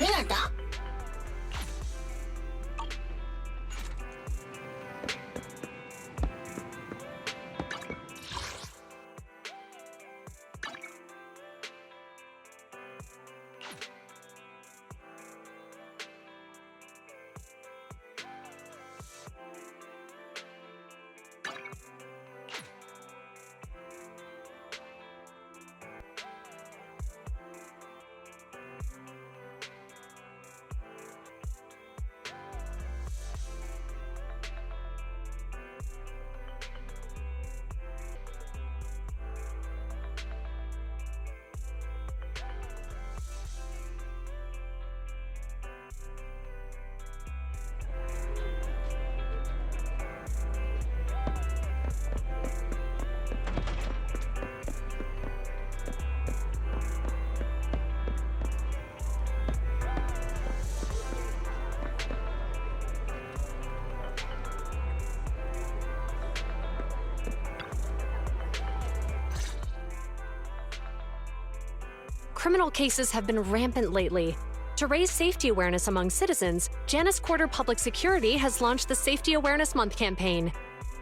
hinata. Criminal cases have been rampant lately. To raise safety awareness among citizens, Janus Quarter Public Security has launched the Safety Awareness Month campaign.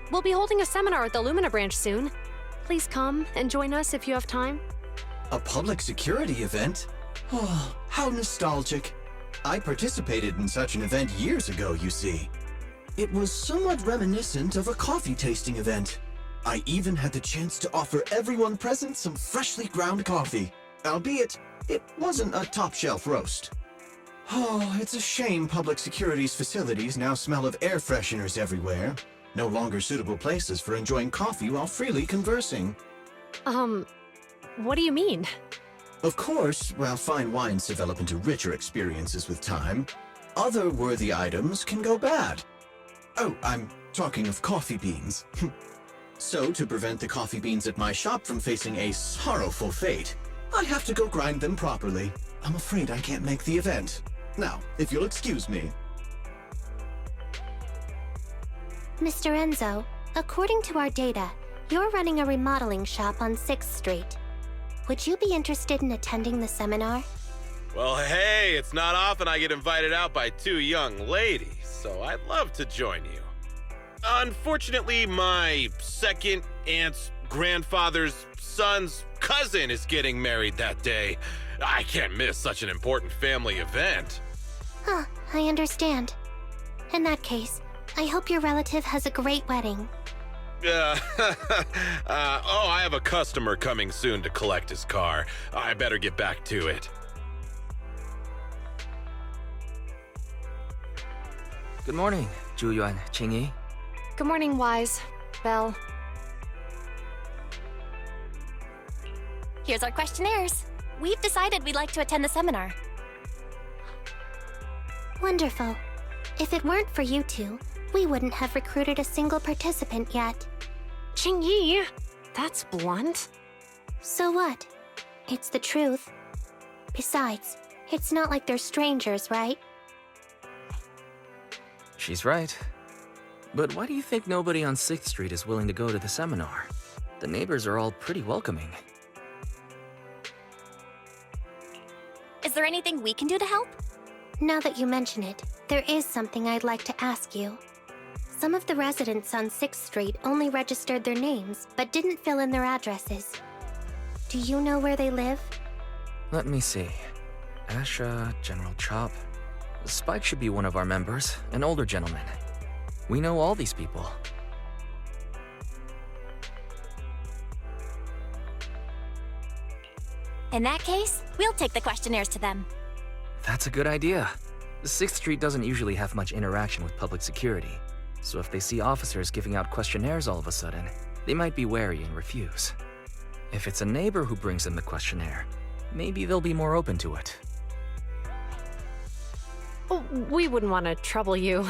We'll be holding a seminar at the Lumina branch soon. Please come and join us if you have time. A public security event? Oh, how nostalgic. I participated in such an event years ago, you see. It was somewhat reminiscent of a coffee tasting event. I even had the chance to offer everyone present some freshly ground coffee. Albeit, it wasn't a top-shelf roast. Oh, it's a shame public security's facilities now smell of air fresheners everywhere. No longer suitable places for enjoying coffee while freely conversing. What do you mean? Of course, while fine wines develop into richer experiences with time, other worthy items can go bad. Oh, I'm talking of coffee beans. So, to prevent the coffee beans at my shop from facing a sorrowful fate, I have to go grind them properly. I'm afraid I can't make the event. Now, if you'll excuse me. Mr. Enzo, according to our data, you're running a remodeling shop on 6th Street. Would you be interested in attending the seminar? Well, hey, it's not often I get invited out by two young ladies, so I'd love to join you. Unfortunately, my second aunt's grandfather's son's cousin is getting married that day. I can't miss such an important family event. Huh, I understand. In that case, I hope your relative has a great wedding. I have a customer coming soon to collect his car. I better get back to it. Good morning, Zhuyuan, Qingyi. Good morning, Wise. Belle. Here's our questionnaires. We've decided we'd like to attend the seminar. Wonderful. If it weren't for you two, we wouldn't have recruited a single participant yet. Qingyi, that's blunt. So what? It's the truth. Besides, it's not like they're strangers, right? She's right. But why do you think nobody on 6th Street is willing to go to the seminar? The neighbors are all pretty welcoming. Is there anything we can do to help? Now that you mention it, there is something I'd like to ask you. Some of the residents on 6th Street only registered their names, but didn't fill in their addresses. Do you know where they live? Let me see. Asha, General Chop. Spike should be one of our members, an older gentleman. We know all these people. In that case, we'll take the questionnaires to them. That's a good idea. 6th Street doesn't usually have much interaction with public security, so if they see officers giving out questionnaires all of a sudden, they might be wary and refuse. If it's a neighbor who brings them the questionnaire, maybe they'll be more open to it. Oh, we wouldn't want to trouble you.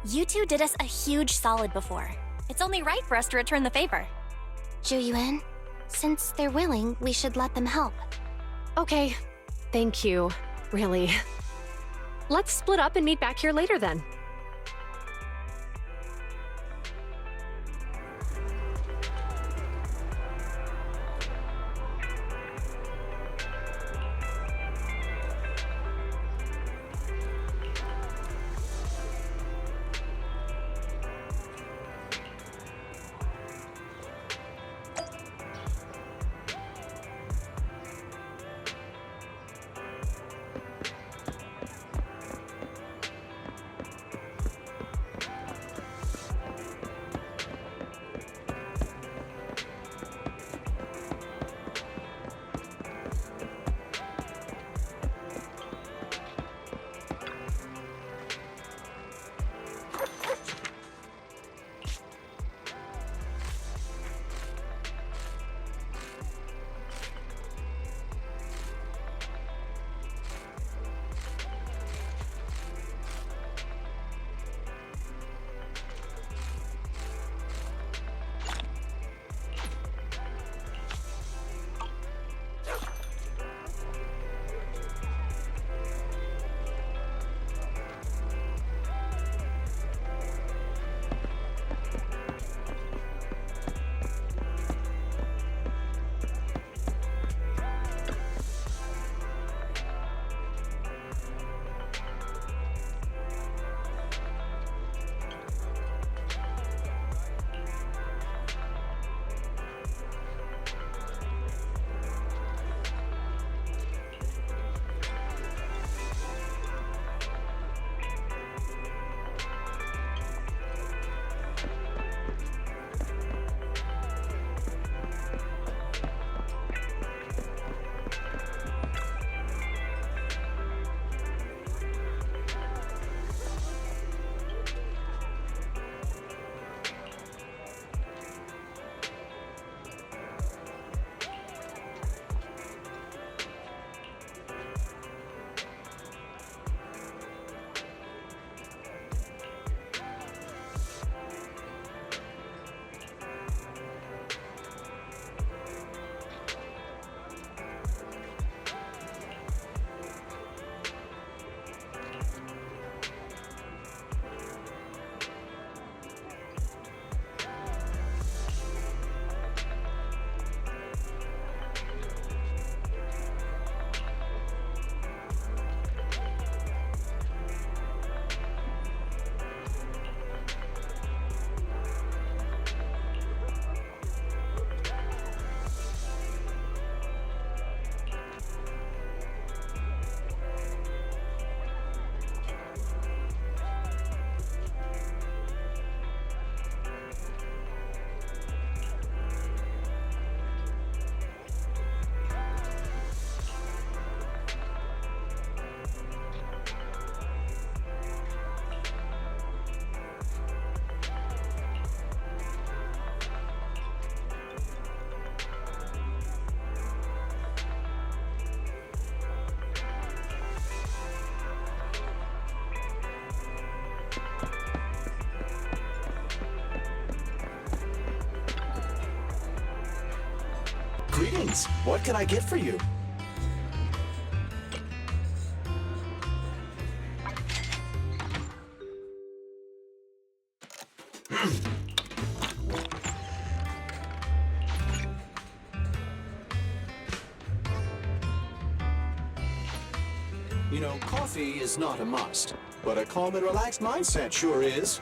You two did us a huge solid before. It's only right for us to return the favor. Zhuyuan, since they're willing, we should let them help. Okay, thank you, really. Let's split up and meet back here later then. Greetings. What can I get for you? You know, coffee is not a must, but a calm and relaxed mindset sure is.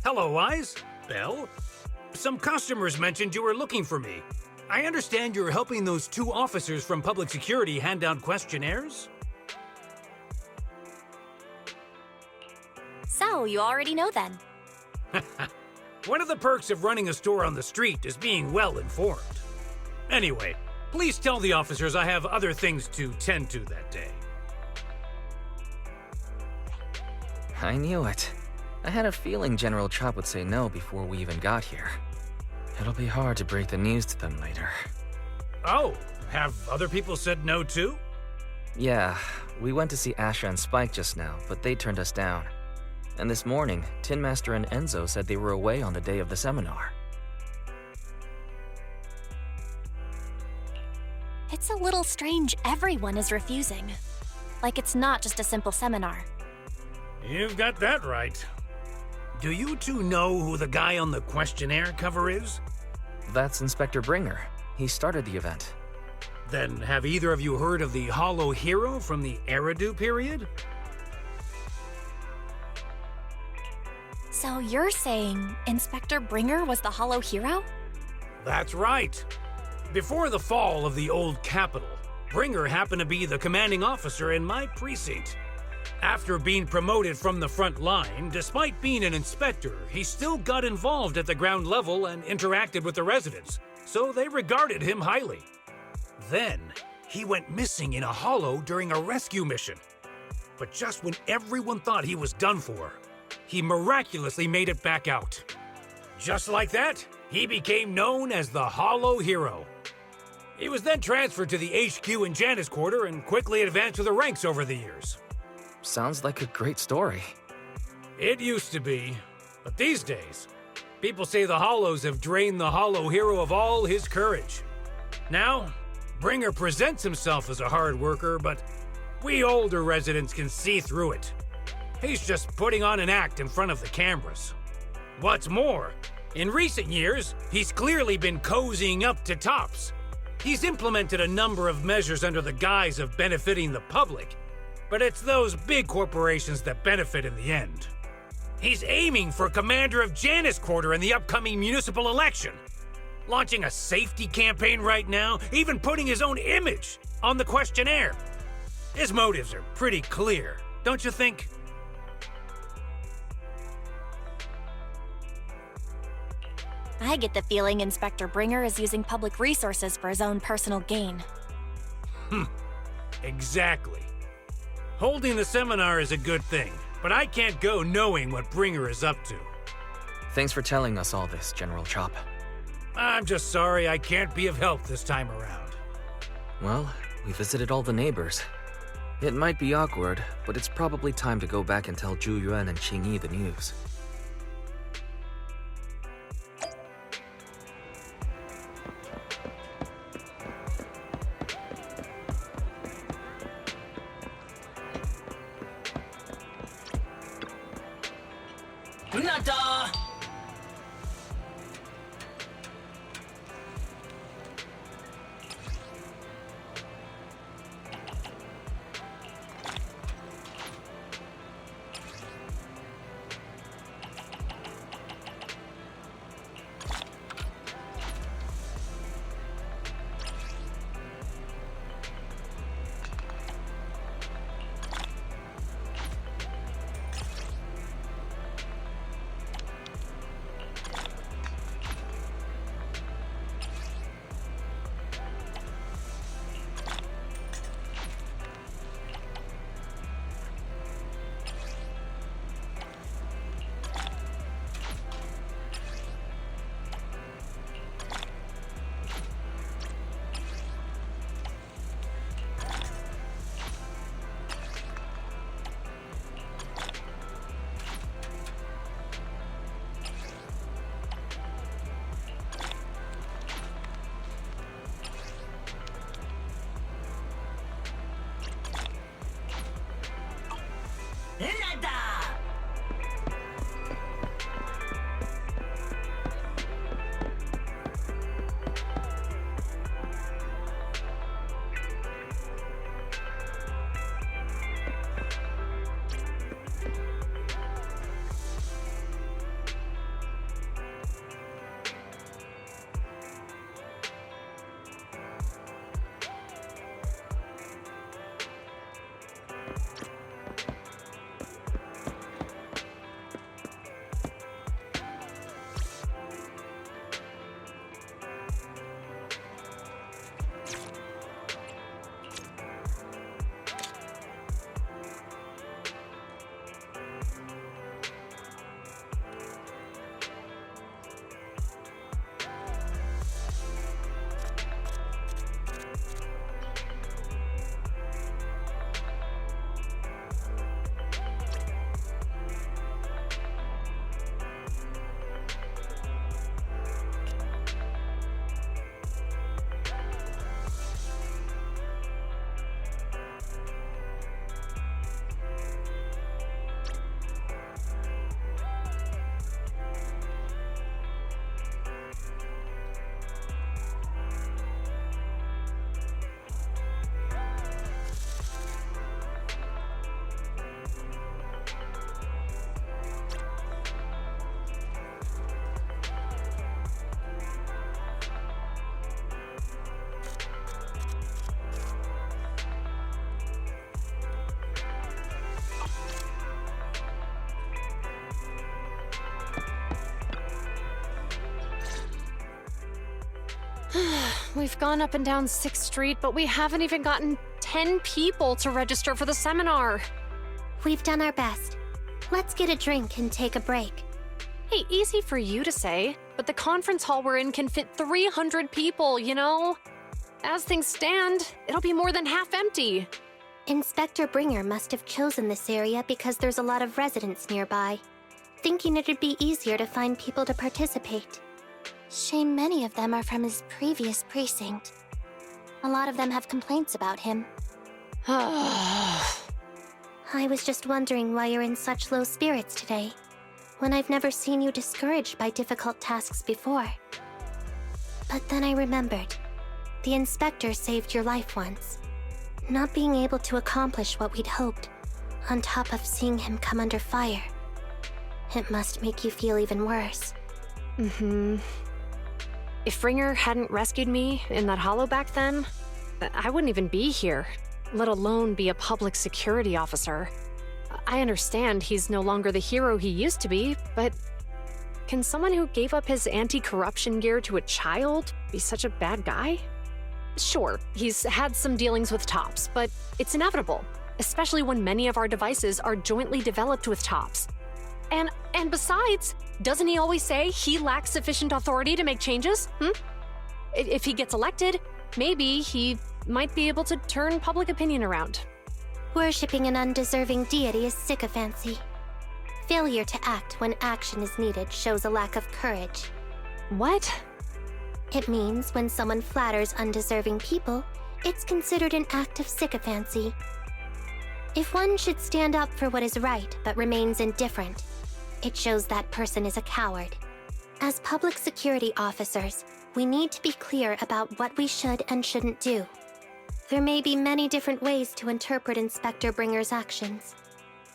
Hello, Eyes. Belle? Some customers mentioned you were looking for me. I understand you're helping those 2 officers from public security hand out questionnaires? So, you already know then. One of the perks of running a store on the street is being well informed. Anyway, please tell the officers I have other things to tend to that day. I knew it. I had a feeling General Chop would say no before we even got here. It'll be hard to break the news to them later. Oh, have other people said no too? Yeah, we went to see Asha and Spike just now, but they turned us down. And this morning, Tin Master and Enzo said they were away on the day of the seminar. It's a little strange everyone is refusing. Like it's not just a simple seminar. You've got that right. Do you 2 know who the guy on the questionnaire cover is? That's Inspector Bringer. He started the event. Then have either of you heard of the Hollow Hero from the Eridu period? So you're saying Inspector Bringer was the Hollow Hero? That's right. Before the fall of the old capital, Bringer happened to be the commanding officer in my precinct. After being promoted from the front line, despite being an inspector, he still got involved at the ground level and interacted with the residents, so they regarded him highly. Then, he went missing in a hollow during a rescue mission. But just when everyone thought he was done for, he miraculously made it back out. Just like that, he became known as the Hollow Hero. He was then transferred to the HQ in Janus Quarter and quickly advanced to the ranks over the years. Sounds like a great story. It used to be, but these days, people say the Hollows have drained the Hollow Hero of all his courage. Now, Bringer presents himself as a hard worker, but we older residents can see through it. He's just putting on an act in front of the cameras. What's more, in recent years, he's clearly been cozying up to tops. He's implemented a number of measures under the guise of benefiting the public, but it's those big corporations that benefit in the end. He's aiming for commander of Janus Quarter in the upcoming municipal election, launching a safety campaign right now, even putting his own image on the questionnaire. His motives are pretty clear, don't you think? I get the feeling Inspector Bringer is using public resources for his own personal gain. Exactly. Holding the seminar is a good thing, but I can't go knowing what Bringer is up to. Thanks for telling us all this, General Chop. I'm just sorry I can't be of help this time around. Well, we visited all the neighbors. It might be awkward, but it's probably time to go back and tell Zhu Yuan and Qing Yi the news. NOTA! We've gone up and down 6th Street, but we haven't even gotten 10 people to register for the seminar. We've done our best. Let's get a drink and take a break. Hey, easy for you to say, but the conference hall we're in can fit 300 people, you know? As things stand, it'll be more than half empty. Inspector Bringer must have chosen this area because there's a lot of residents nearby, thinking it'd be easier to find people to participate. Shame many of them are from his previous precinct. A lot of them have complaints about him. I was just wondering why you're in such low spirits today, when I've never seen you discouraged by difficult tasks before. But then I remembered. The inspector saved your life once. Not being able to accomplish what we'd hoped, on top of seeing him come under fire. It must make you feel even worse. If Bringer hadn't rescued me in that hollow back then, I wouldn't even be here, let alone be a public security officer. I understand he's no longer the hero he used to be, but can someone who gave up his anti-corruption gear to a child be such a bad guy? Sure, he's had some dealings with TOPS, but it's inevitable, especially when many of our devices are jointly developed with TOPS. And besides, doesn't he always say he lacks sufficient authority to make changes? If he gets elected, maybe he might be able to turn public opinion around. Worshipping an undeserving deity is sycophancy. Failure to act when action is needed shows a lack of courage. What? It means when someone flatters undeserving people, it's considered an act of sycophancy. If one should stand up for what is right but remains indifferent, it shows that person is a coward. As public security officers, we need to be clear about what we should and shouldn't do. There may be many different ways to interpret Inspector Bringer's actions,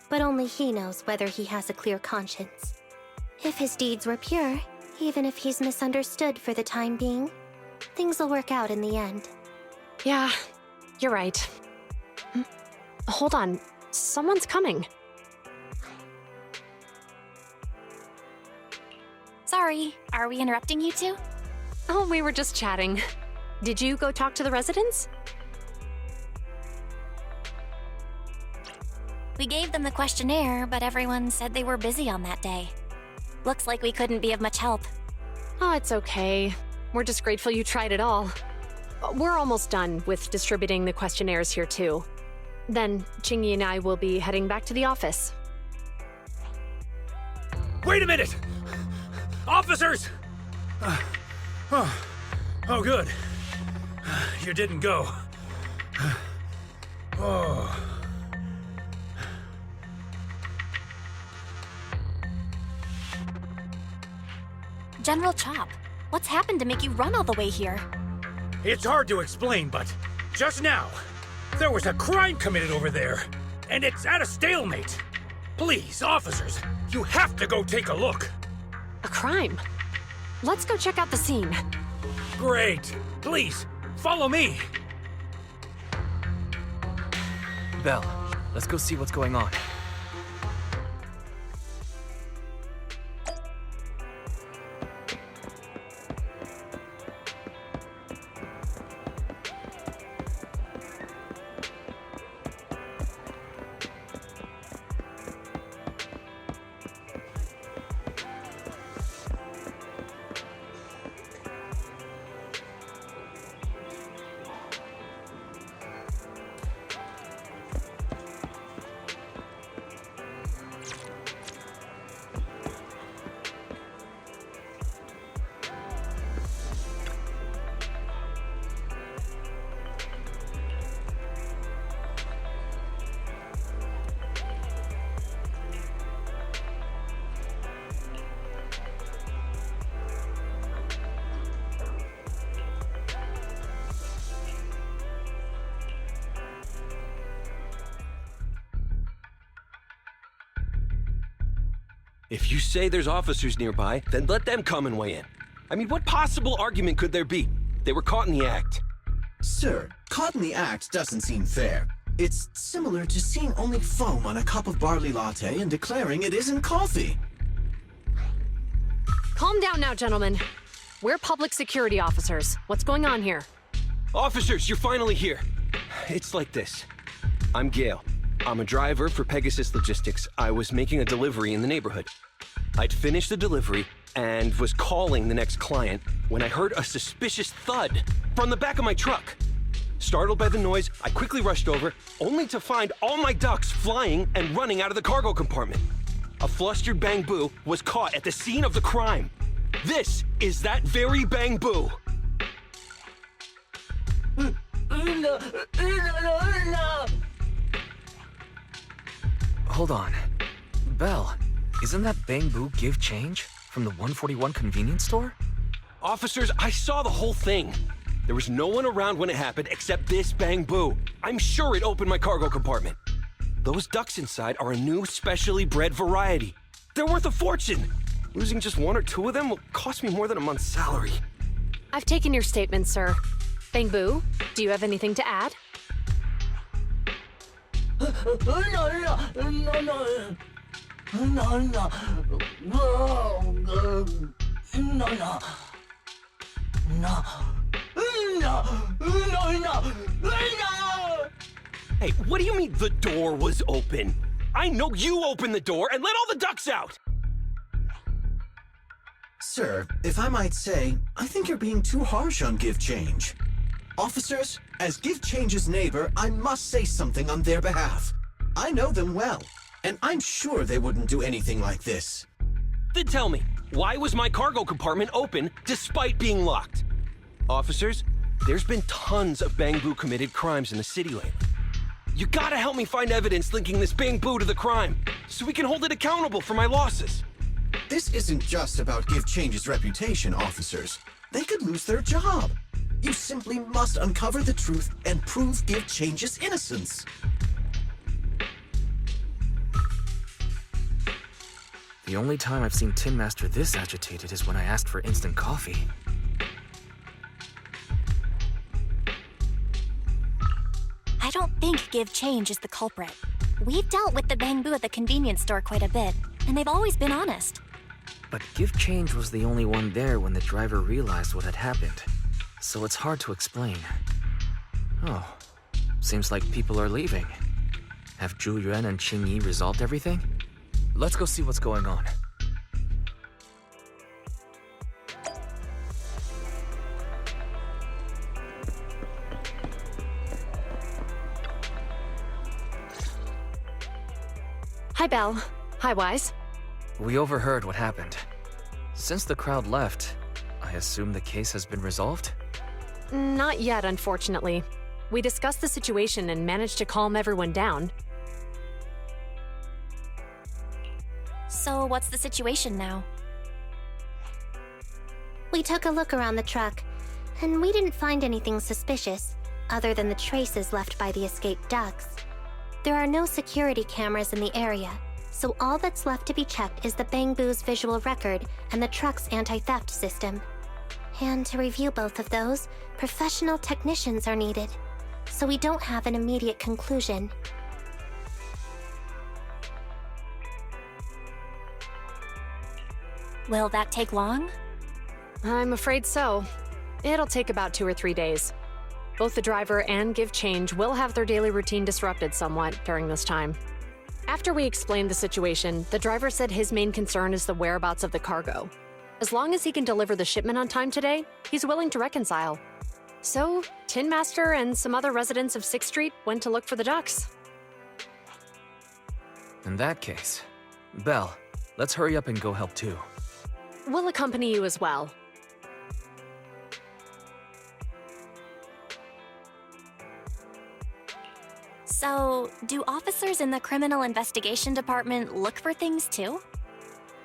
but only he knows whether he has a clear conscience. If his deeds were pure, even if he's misunderstood for the time being, things will work out in the end. Yeah, you're right. Hold on, someone's coming. Sorry, are we interrupting you two? Oh, we were just chatting. Did you go talk to the residents? We gave them the questionnaire, but everyone said they were busy on that day. Looks like we couldn't be of much help. Oh, it's okay. We're just grateful you tried it all. We're almost done with distributing the questionnaires here, too. Then, Chingy and I will be heading back to the office. Wait a minute! Officers! Oh, good. You didn't go. Oh. General Chop, what's happened to make you run all the way here? It's hard to explain, but just now, there was a crime committed over there, and it's at a stalemate. Please, officers, you have to go take a look. A crime? Let's go check out the scene. Great. Please, follow me. Belle, let's go see what's going on. If you say there's officers nearby, then let them come and weigh in. I mean, what possible argument could there be? They were caught in the act. Sir, caught in the act doesn't seem fair. It's similar to seeing only foam on a cup of barley latte and declaring it isn't coffee. Calm down now, gentlemen. We're public security officers. What's going on here? Officers, you're finally here. It's like this. I'm Gale. I'm a driver for Pegasus Logistics. I was making a delivery in the neighborhood. I'd finished the delivery and was calling the next client when I heard a suspicious thud from the back of my truck. Startled by the noise, I quickly rushed over, only to find all my ducks flying and running out of the cargo compartment. A flustered Bang Boo was caught at the scene of the crime. This is that very Bang Boo. Hold on. Belle, isn't that Bang Boo give change from the 141 convenience store? Officers, I saw the whole thing. There was no one around when it happened except this Bang Boo. I'm sure it opened my cargo compartment. Those ducks inside are a new specially bred variety. They're worth a fortune. Losing just one or two of them will cost me more than a month's salary. I've taken your statement, sir. Bang Boo, do you have anything to add? Hey, what do you mean the door was open? I know you opened the door and let all the ducks out! Sir, if I might say, I think you're being too harsh on Give Change. Officers, as Give Change's neighbor, I must say something on their behalf. I know them well, and I'm sure they wouldn't do anything like this. Then tell me, why was my cargo compartment open despite being locked? Officers, there's been tons of Bangbu committed crimes in the city lately. You gotta help me find evidence linking this Bangbu to the crime, so we can hold it accountable for my losses. This isn't just about Give Change's reputation, officers. They could lose their job. You simply must uncover the truth and prove Give Change's innocence. The only time I've seen Tin Master this agitated is when I asked for instant coffee. I don't think Give Change is the culprit. We've dealt with the Bangbu at the convenience store quite a bit, and they've always been honest. But Give Change was the only one there when the driver realized what had happened, so it's hard to explain. Oh, seems like people are leaving. Have Zhu Yuan and Qing Yi resolved everything? Let's go see what's going on. Hi, Belle. Hi, Wise. We overheard what happened. Since the crowd left, I assume the case has been resolved? Not yet, unfortunately. We discussed the situation and managed to calm everyone down. So what's the situation now? We took a look around the truck, and we didn't find anything suspicious, other than the traces left by the escaped ducks. There are no security cameras in the area, so all that's left to be checked is the Bangbu's visual record and the truck's anti-theft system. And to review both of those, professional technicians are needed, so we don't have an immediate conclusion. Will that take long? I'm afraid so. It'll take about 2 or 3 days. Both the driver and Give Change will have their daily routine disrupted somewhat during this time. After we explained the situation, the driver said his main concern is the whereabouts of the cargo. As long as he can deliver the shipment on time today, he's willing to reconcile. So, Tin Master and some other residents of 6th Street went to look for the ducks. In that case, Belle, let's hurry up and go help too. We'll accompany you as well. So, do officers in the criminal investigation department look for things too?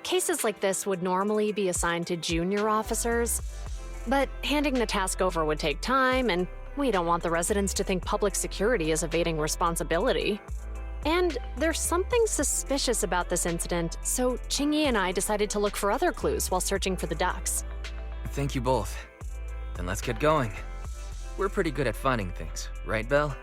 Cases like this would normally be assigned to junior officers, but handing the task over would take time, and we don't want the residents to think public security is evading responsibility. And there's something suspicious about this incident, so Qingyi and I decided to look for other clues while searching for the ducks. Thank you both. Then let's get going. We're pretty good at finding things, right, Belle?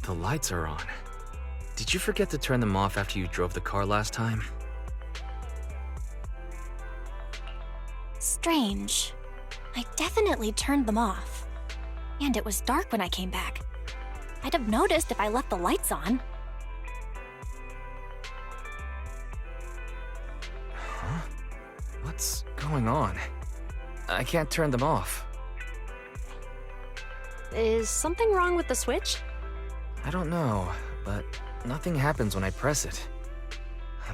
The lights are on. Did you forget to turn them off after you drove the car last time? Strange. I definitely turned them off. And it was dark when I came back. I'd have noticed if I left the lights on. Huh? What's going on? I can't turn them off. Is something wrong with the switch? I don't know, but nothing happens when I press it.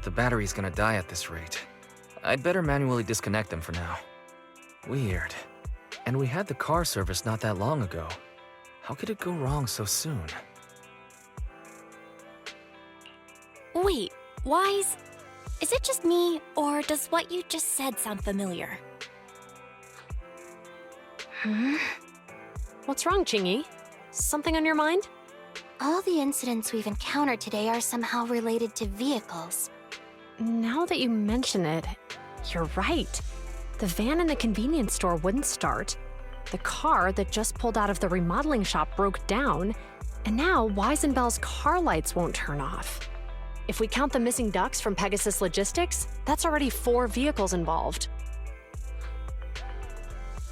The battery's gonna die at this rate. I'd better manually disconnect them for now. Weird. And we had the car service not that long ago. How could it go wrong so soon? Wait, Wise? Is it just me, or does what you just said sound familiar? What's wrong, Chingy? Something on your mind? All the incidents we've encountered today are somehow related to vehicles. Now that you mention it, you're right. The van in the convenience store wouldn't start. The car that just pulled out of the remodeling shop broke down. And now Wise and Bell's car lights won't turn off. If we count the missing ducks from Pegasus Logistics, that's already 4 vehicles involved.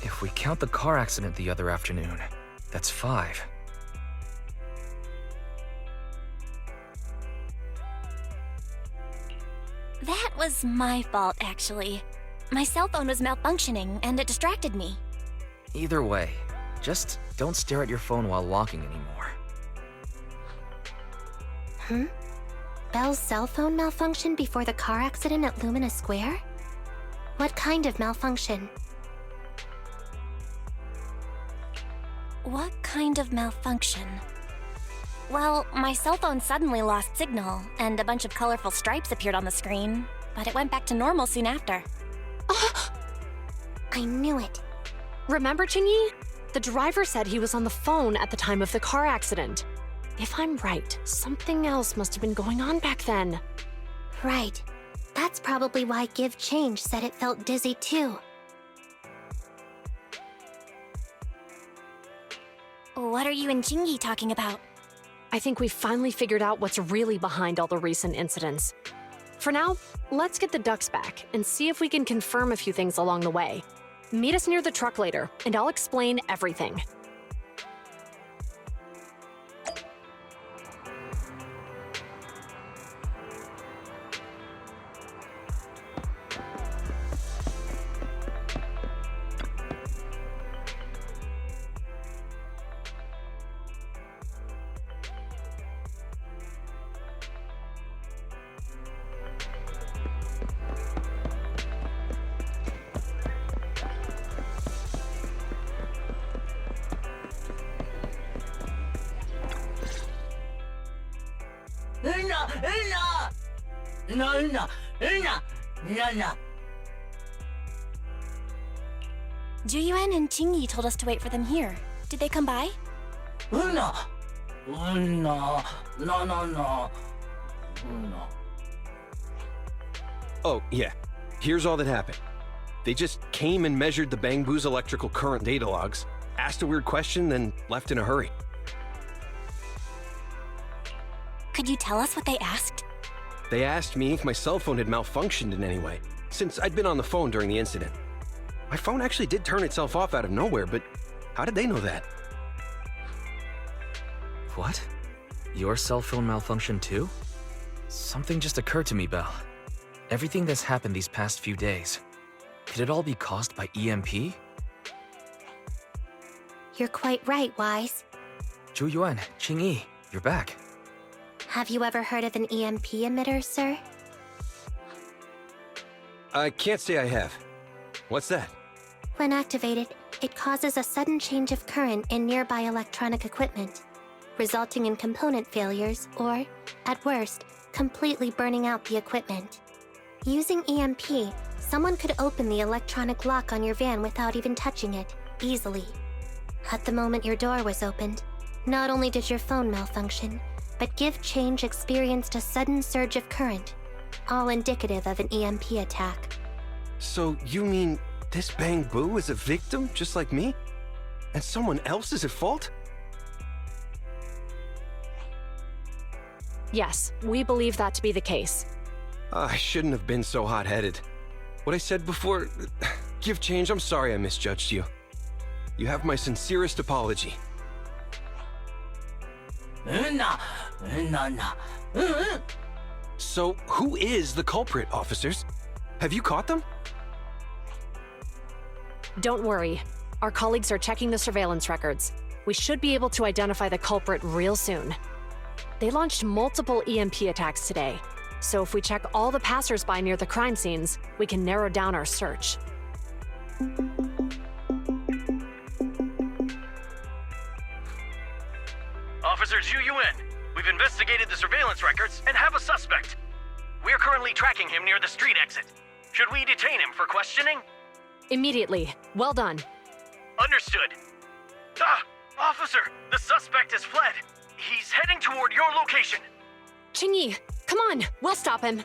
If we count the car accident the other afternoon, that's 5. That was my fault, actually. My cell phone was malfunctioning, and it distracted me. Either way, just don't stare at your phone while walking anymore. Bell's cell phone malfunctioned before the car accident at Lumina Square? What kind of malfunction? What kind of malfunction? Well, my cell phone suddenly lost signal, and a bunch of colorful stripes appeared on the screen, but it went back to normal soon after. I knew it. Remember, Chingy? The driver said he was on the phone at the time of the car accident. If I'm right, something else must have been going on back then. Right. That's probably why Give Change said it felt dizzy too. What are you and Chingy talking about? I think we finally figured out what's really behind all the recent incidents. For now, let's get the ducks back and see if we can confirm a few things along the way. Meet us near the truck later, and I'll explain everything. Juyuan and Chingy told us to wait for them here. Did they come by? Oh, yeah. Here's all that happened. They just came and measured the Bangbu's electrical current data logs, asked a weird question, then left in a hurry. Could you tell us what they asked? They asked me if my cell phone had malfunctioned in any way, since I'd been on the phone during the incident. My phone actually did turn itself off out of nowhere, but how did they know that? What? Your cell phone malfunctioned too? Something just occurred to me, Belle. Everything that's happened these past few days, could it all be caused by EMP? You're quite right, Wise. Juyuan, Qingyi, you're back. Have you ever heard of an EMP emitter, sir? I can't say I have. What's that? When activated, it causes a sudden change of current in nearby electronic equipment, resulting in component failures or, at worst, completely burning out the equipment. Using EMP, someone could open the electronic lock on your van without even touching it, easily. At the moment your door was opened, not only did your phone malfunction, but Give Change experienced a sudden surge of current, all indicative of an EMP attack. So you mean this Bangbu is a victim just like me? And someone else is at fault? Yes, we believe that to be the case. I shouldn't have been so hot-headed. What I said before... Give change, I'm sorry I misjudged you. You have my sincerest apology. So, who is the culprit, officers? Have you caught them? Don't worry. Our colleagues are checking the surveillance records. We should be able to identify the culprit real soon. They launched multiple EMP attacks today, so if we check all the passers-by near the crime scenes, we can narrow down our search. Officer Zhu Yuan, we've investigated the surveillance records and have a suspect. We're currently tracking him near the street exit. Should we detain him for questioning? Immediately. Well done. Understood. Officer, the suspect has fled. He's heading toward your location. Qingyi, come on, we'll stop him.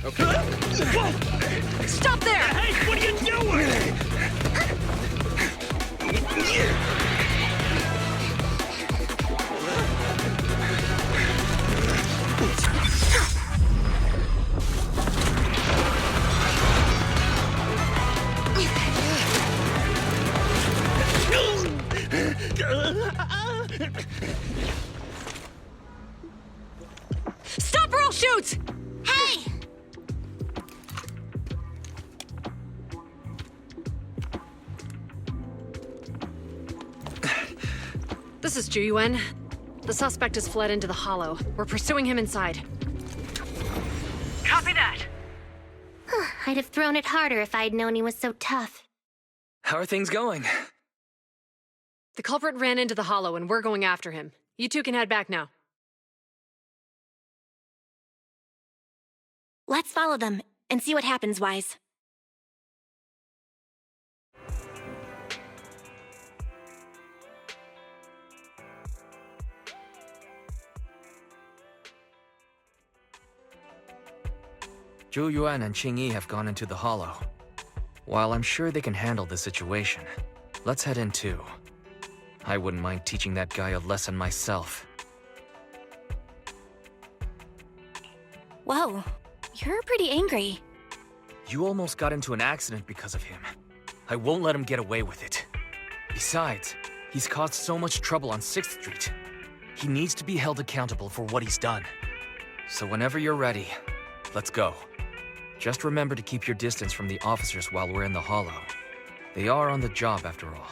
Okay. Stop there! Hey, what are you doing? Stop or I'll shoot! Hey! This is Zhu Yuan. The suspect has fled into the hollow. We're pursuing him inside. Copy that. I'd have thrown it harder if I'd known he was so tough. How are things going? The culprit ran into the hollow and we're going after him. You two can head back now. Let's follow them and see what happens, Wise. Zhu Yuan and Qingyi have gone into the hollow. While I'm sure they can handle the situation, let's head in too. I wouldn't mind teaching that guy a lesson myself. Whoa, you're pretty angry. You almost got into an accident because of him. I won't let him get away with it. Besides, he's caused so much trouble on 6th Street. He needs to be held accountable for what he's done. So whenever you're ready, let's go. Just remember to keep your distance from the officers while we're in the hollow. They are on the job after all.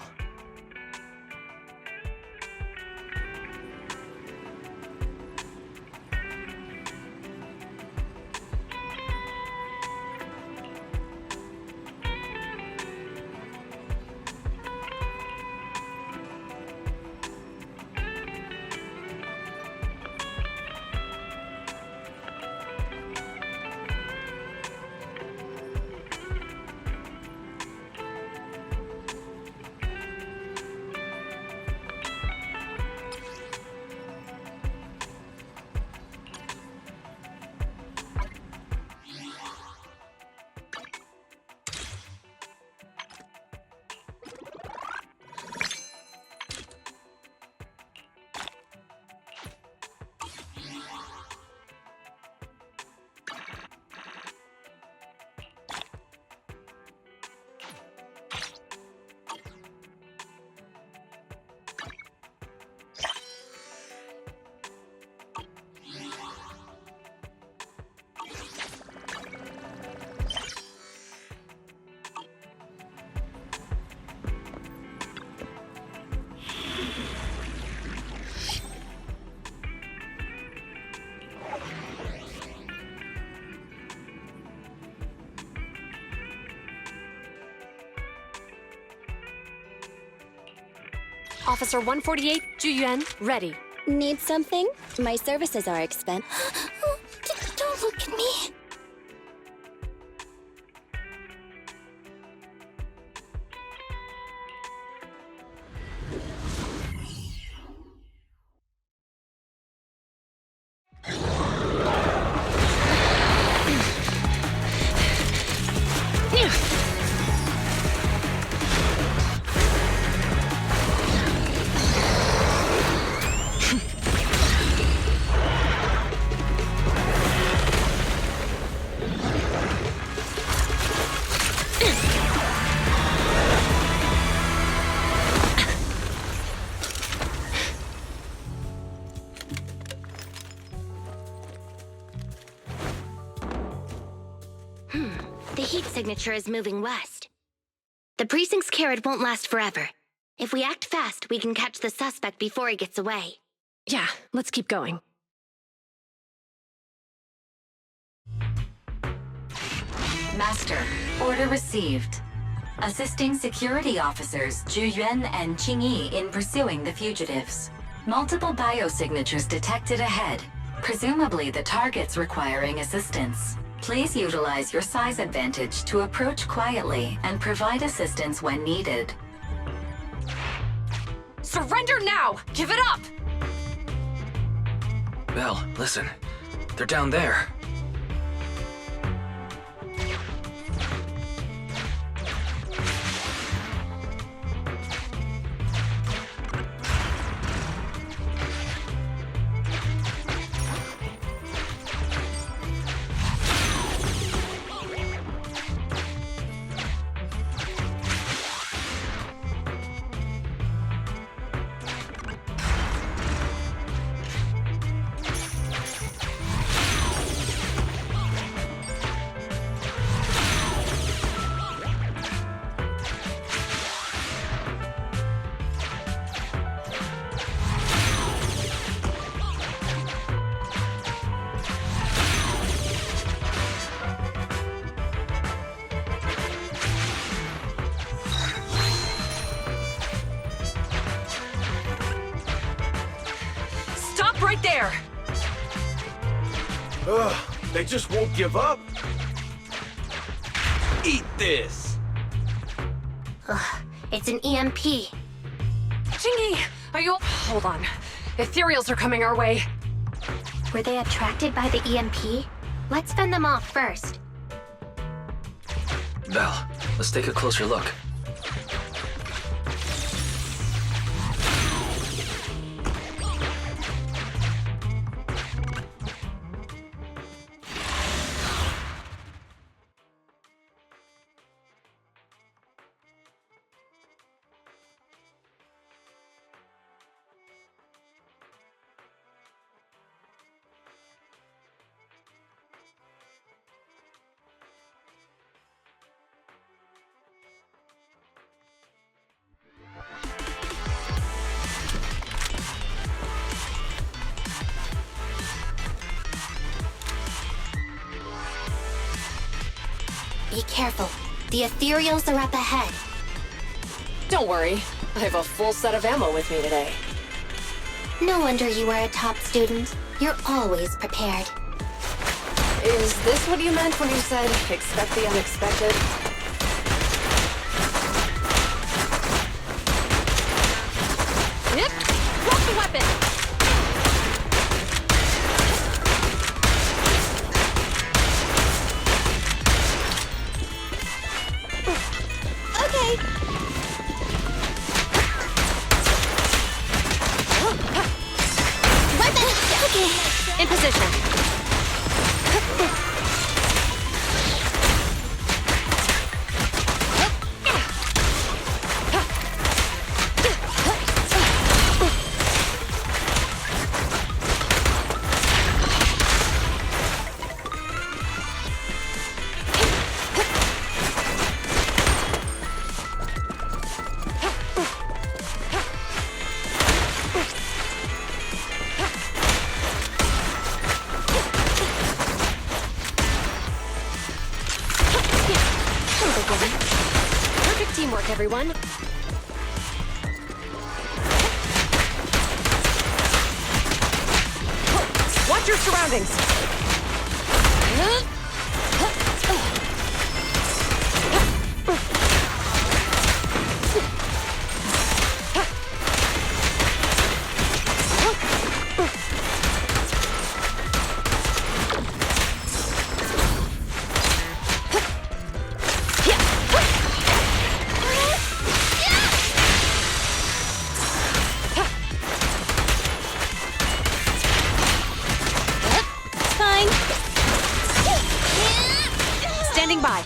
Officer 148, Zhu Yuan, ready. Need something? My services are expensive. Don't look at me. heat signature is moving west. The precinct's carrot won't last forever. If we act fast, we can catch the suspect before he gets away. Yeah, let's keep going. Master, order received. Assisting security officers Zhu Yuan and Qing Yi in pursuing the fugitives. Multiple biosignatures detected ahead, presumably the targets requiring assistance. Please utilize your size advantage to approach quietly and provide assistance when needed. Surrender now! Give it up! Belle, listen. They're down there. Right there! Ugh, they just won't give up. Eat this! Ugh, it's an EMP. Chingy, are you... Hold on. Ethereals are coming our way. Were they attracted by the EMP? Let's fend them off first. Belle, let's take a closer look. Be careful. The Ethereals are up ahead. Don't worry. I have a full set of ammo with me today. No wonder you are a top student. You're always prepared. Is this what you meant when you said, expect the unexpected? Yep! Drop the weapon! Okay. Weapon! Okay. In position. Perfect teamwork, everyone. Watch your surroundings. Standing by.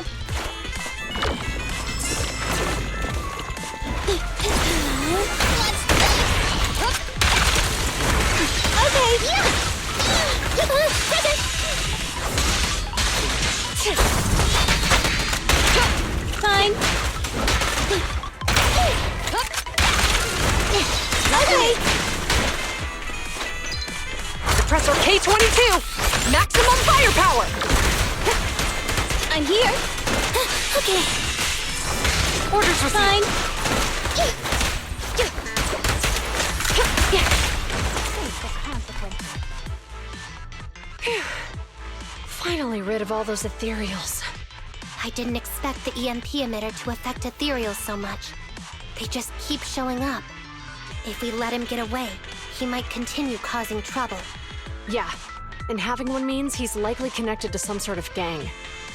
suppressor K22! Maximum firepower! I'm here. Okay. Orders received. Phew. Finally rid of all those ethereals. I didn't expect the EMP emitter to affect ethereals so much. They just keep showing up. If we let him get away, he might continue causing trouble. Yeah, and having one means he's likely connected to some sort of gang.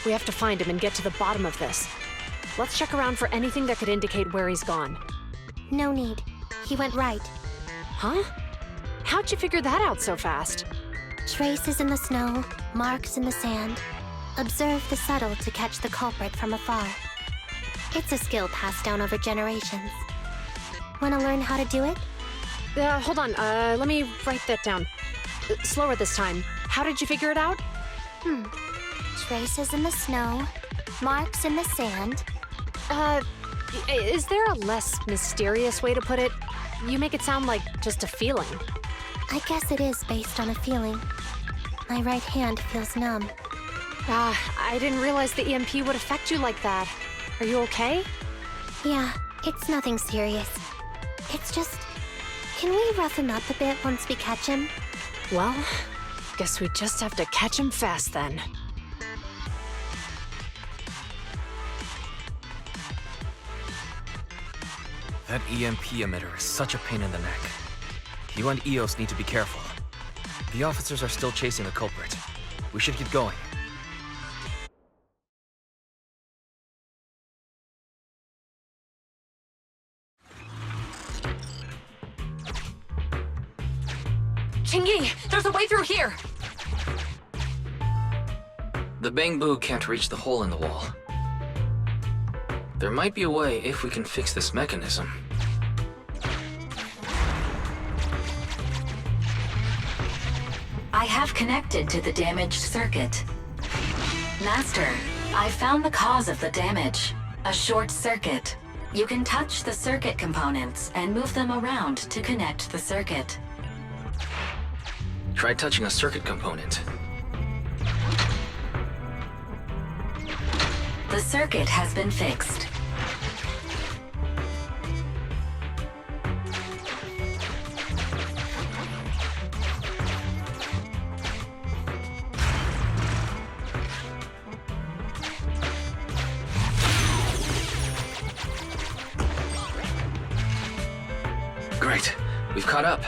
We have to find him and get to the bottom of this. Let's check around for anything that could indicate where he's gone. No need. He went right. Huh? How'd you figure that out so fast? Traces in the snow, marks in the sand. Observe the subtle to catch the culprit from afar. It's a skill passed down over generations. Want to learn how to do it? Hold on, let me write that down. Slower this time. How did you figure it out? Traces in the snow, marks in the sand. Is there a less mysterious way to put it? You make it sound like just a feeling. I guess it is based on a feeling. My right hand feels numb. I didn't realize the EMP would affect you like that. Are you okay? Yeah, it's nothing serious. It's just... Can we rough him up a bit once we catch him? Well, guess we just have to catch him fast then. That EMP emitter is such a pain in the neck. You and EOS need to be careful. The officers are still chasing the culprit. We should get going. Chingy, there's a way through here! The bamboo can't reach the hole in the wall. There might be a way if we can fix this mechanism. I have connected to the damaged circuit. Master, I found the cause of the damage. A short circuit. You can touch the circuit components and move them around to connect the circuit. Try touching a circuit component. The circuit has been fixed. Great. We've caught up.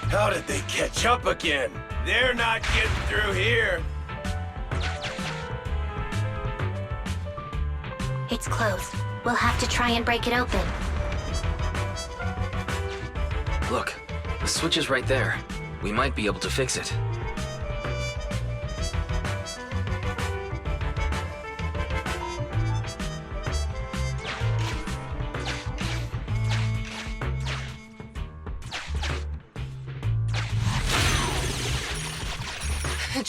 How did they catch up again? They're not getting through here. It's closed. We'll have to try and break it open. Look, the switch is right there. We might be able to fix it.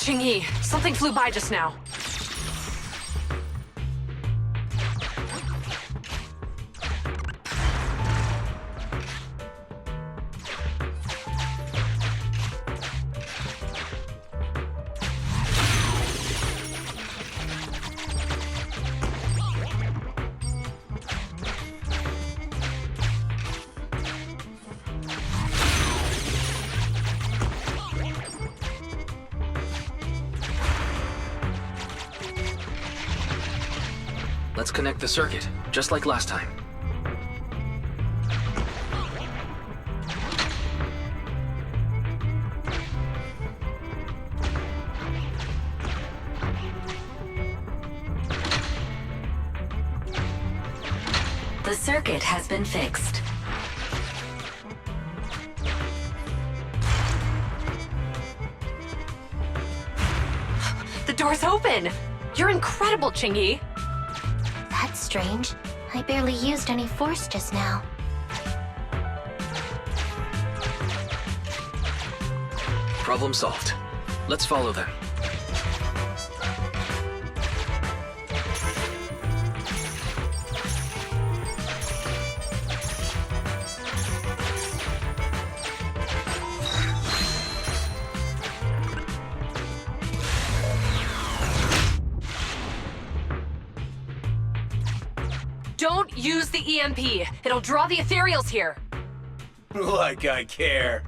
Chingy, something flew by just now. Let's connect the circuit, just like last time. The circuit has been fixed. The door's open! You're incredible, Chingy! That's strange. I barely used any force just now. Problem solved. Let's follow them. Don't use the EMP. It'll draw the ethereals here. Like I care.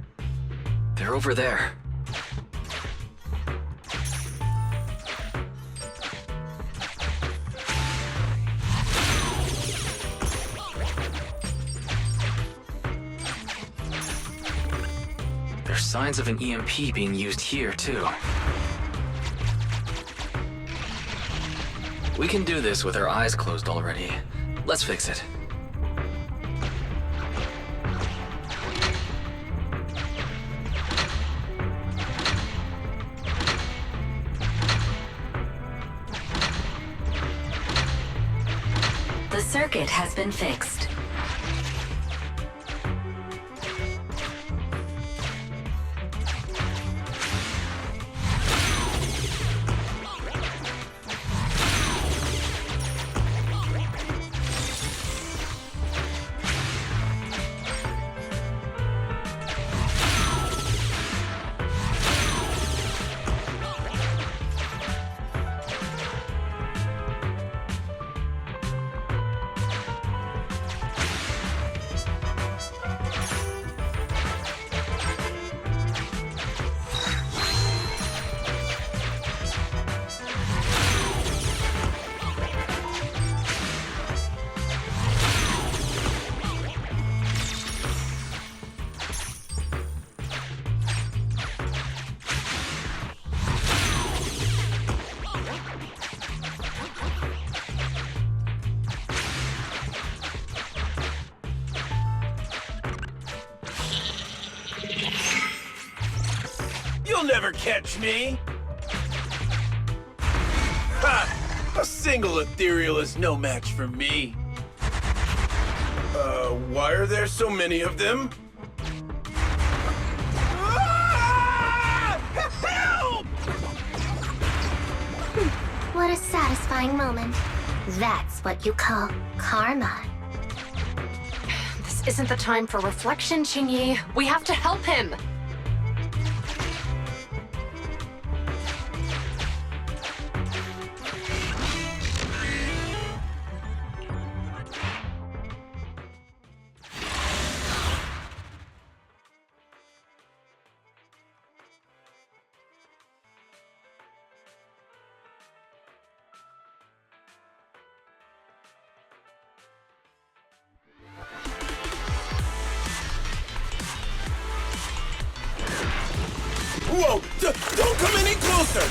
They're over there. There's signs of an EMP being used here, too. We can do this with our eyes closed already. Let's fix it. The circuit has been fixed. You'll never catch me! Ha! A single ethereal is no match for me. Why are there so many of them? Ah! Help! What a satisfying moment. That's what you call karma. This isn't the time for reflection, Qingyi. We have to help him. Whoa! Don't come any closer!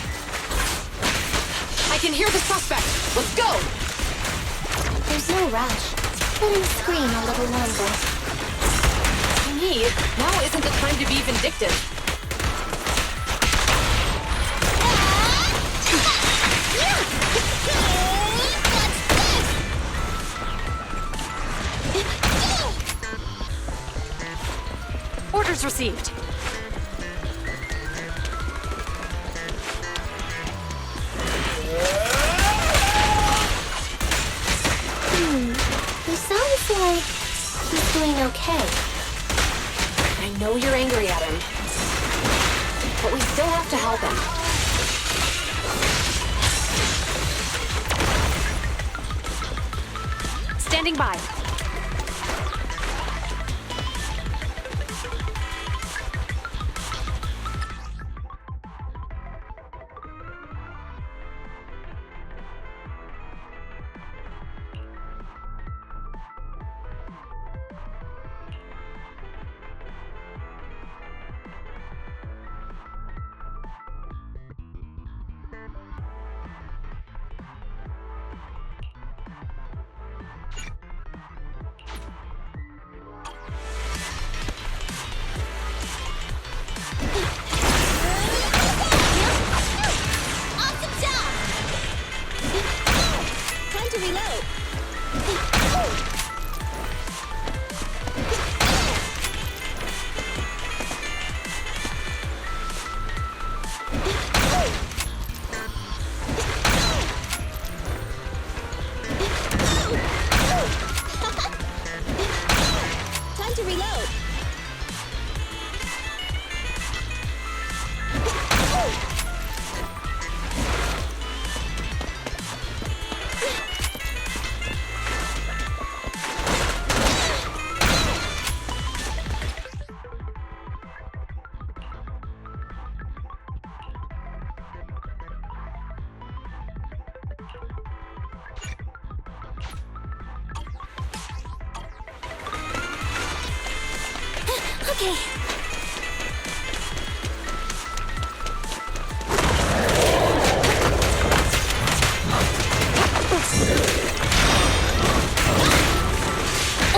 I can hear the suspect. Let's go! There's no rush. Let him scream a little longer. Qingyi, now isn't the time to be vindictive. Orders received. He sounds like he's doing okay. I know you're angry at him, but we still have to help him. Standing by. Okay.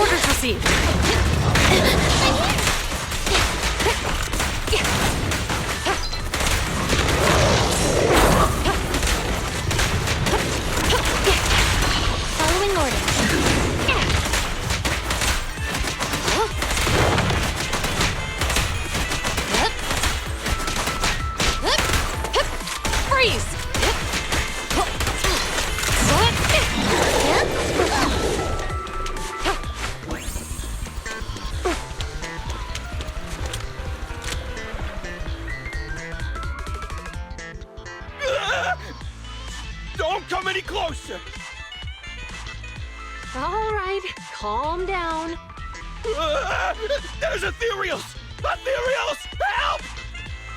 Orders received. Following orders. Freeze! Don't come any closer! All right, calm down. There's ethereals! Ethereals! Help!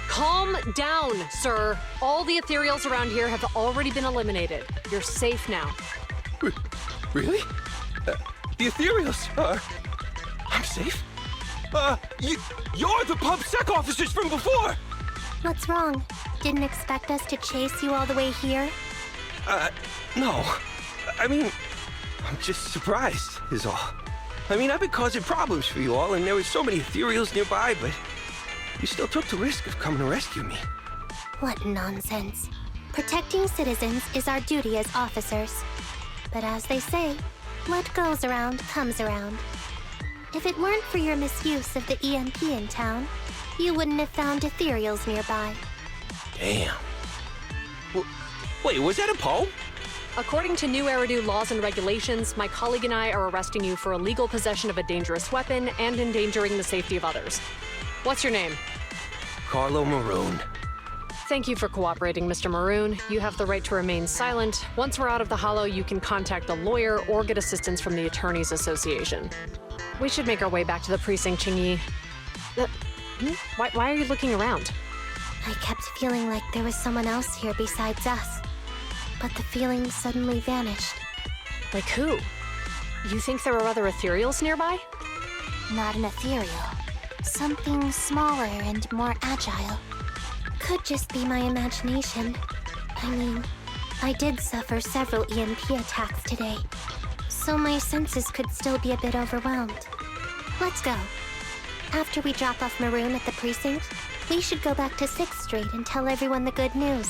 Calm down, sir. All the ethereals around here have already been eliminated. You're safe now. Really? The ethereals are... I'm safe? You're the pub sec officers from before! What's wrong? Didn't expect us to chase you all the way here? No. I mean, I'm just surprised, is all. I mean, I've been causing problems for you all, and there were so many ethereals nearby, but you still took the risk of coming to rescue me. What nonsense. Protecting citizens is our duty as officers. But as they say, what goes around comes around. If it weren't for your misuse of the EMP in town, you wouldn't have found ethereals nearby. Damn. Wait, was that a poem? According to new Eridu laws and regulations, my colleague and I are arresting you for illegal possession of a dangerous weapon and endangering the safety of others. What's your name? Carlo Maroon. Thank you for cooperating, Mr. Maroon. You have the right to remain silent. Once we're out of the hollow, you can contact a lawyer or get assistance from the Attorneys Association. We should make our way back to the precinct, Qingyi. Why are you looking around? I kept feeling like there was someone else here besides us. But the feeling suddenly vanished. Like who? You think there are other ethereals nearby? Not an ethereal. Something smaller and more agile. Could just be my imagination. I mean, I did suffer several EMP attacks today, so my senses could still be a bit overwhelmed. Let's go. After we drop off Maroon at the precinct, we should go back to 6th Street and tell everyone the good news.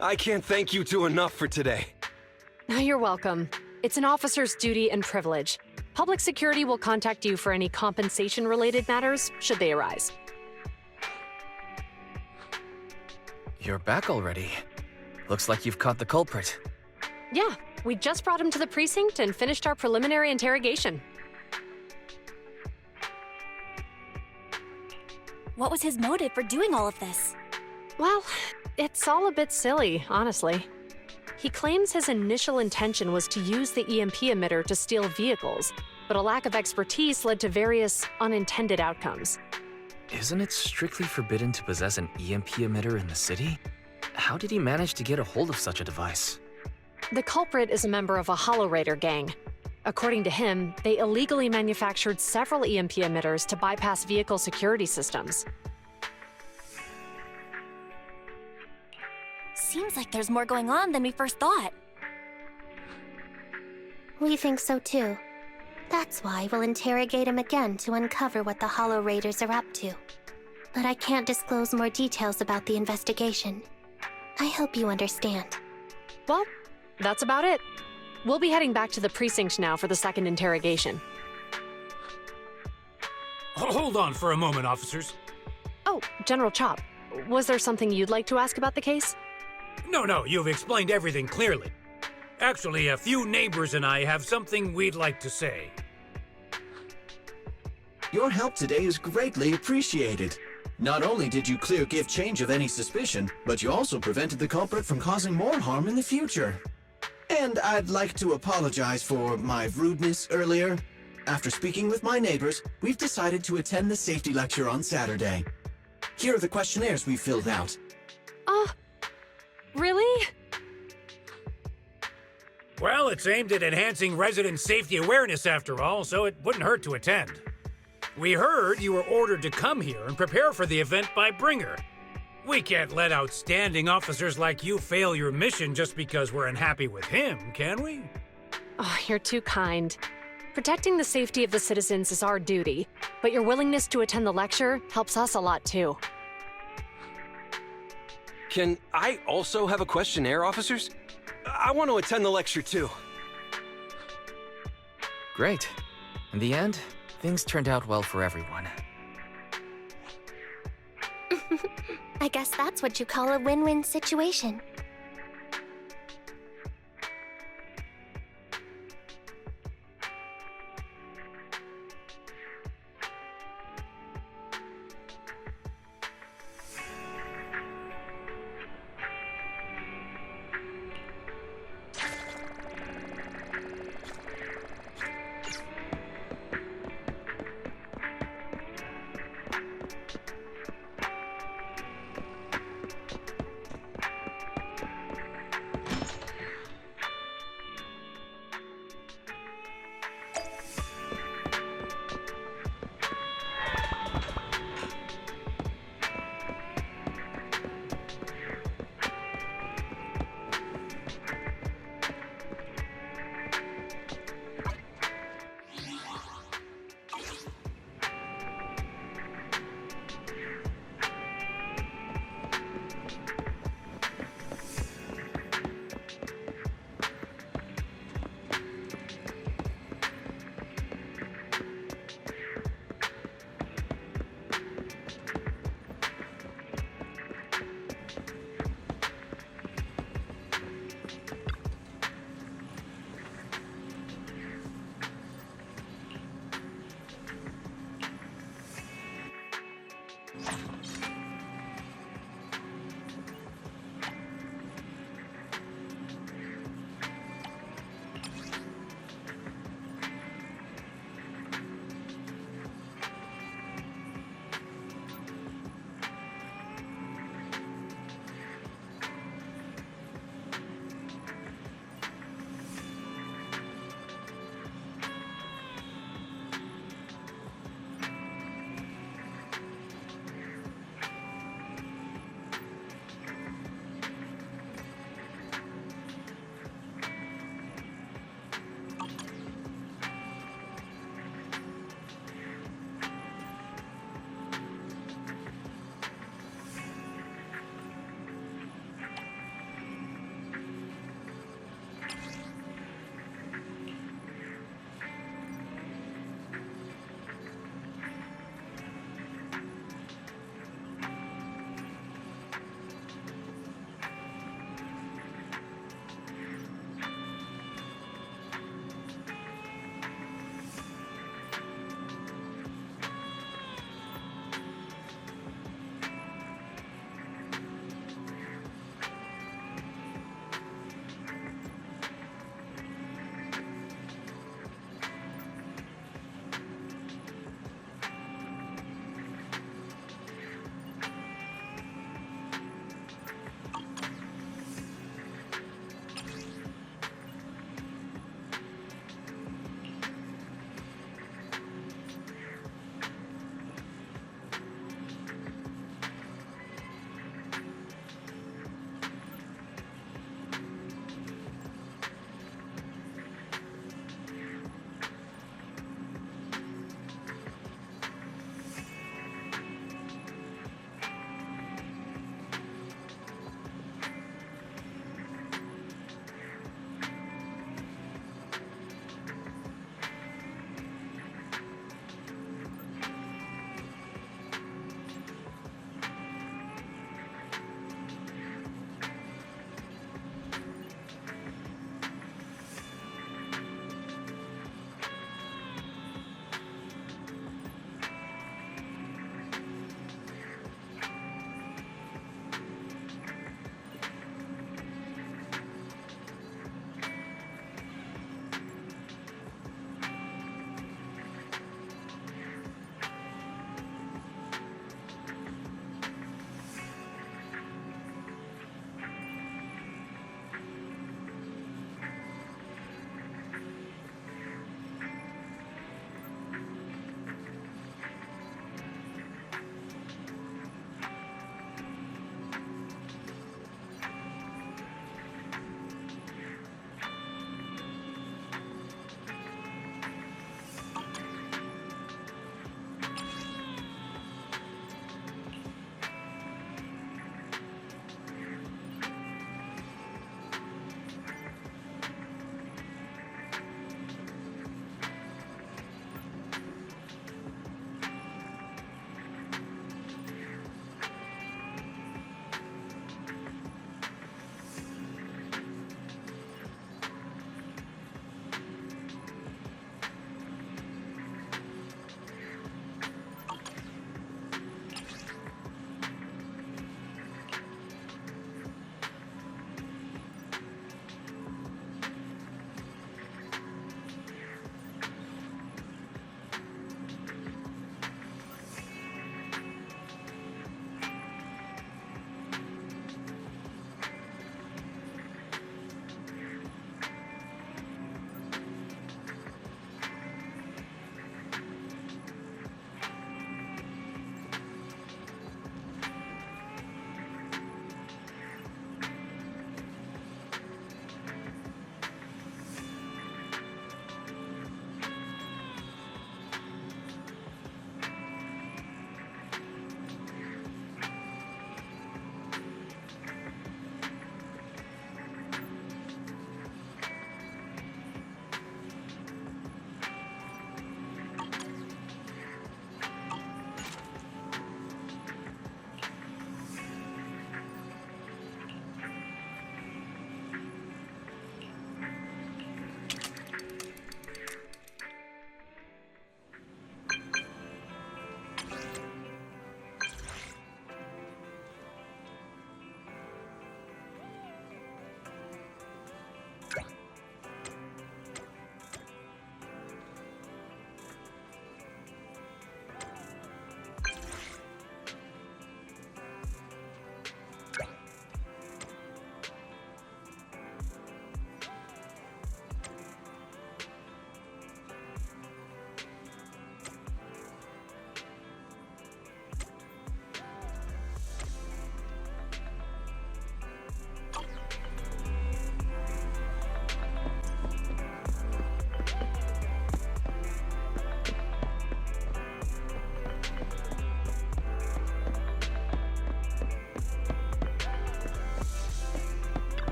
I can't thank you two enough for today. You're welcome. It's an officer's duty and privilege. Public security will contact you for any compensation-related matters, should they arise. You're back already. Looks like you've caught the culprit. Yeah, we just brought him to the precinct and finished our preliminary interrogation. What was his motive for doing all of this? Well, it's all a bit silly, honestly. He claims his initial intention was to use the EMP emitter to steal vehicles, but a lack of expertise led to various unintended outcomes. Isn't it strictly forbidden to possess an EMP emitter in the city? How did he manage to get a hold of such a device? The culprit is a member of a Hollow Raider gang. According to him, they illegally manufactured several EMP emitters to bypass vehicle security systems. Seems like there's more going on than we first thought. We think so too. That's why we'll interrogate him again to uncover what the Hollow Raiders are up to. But I can't disclose more details about the investigation. I hope you understand. Well, that's about it. We'll be heading back to the precinct now for the second interrogation. Hold on for a moment, officers. Oh, General Chop, was there something you'd like to ask about the case? No, you've explained everything clearly. Actually, a few neighbors and I have something we'd like to say. Your help today is greatly appreciated. Not only did you clear give change of any suspicion, but you also prevented the culprit from causing more harm in the future. And I'd like to apologize for my rudeness earlier. After speaking with my neighbors, we've decided to attend the safety lecture on Saturday. Here are the questionnaires we filled out. Really? Well, it's aimed at enhancing resident safety awareness after all, so it wouldn't hurt to attend. We heard you were ordered to come here and prepare for the event by Bringer. We can't let outstanding officers like you fail your mission just because we're unhappy with him, can we? Oh, you're too kind. Protecting the safety of the citizens is our duty, but your willingness to attend the lecture helps us a lot too. Can I also have a questionnaire, officers? I want to attend the lecture too. Great. In the end, things turned out well for everyone. I guess that's what you call a win-win situation.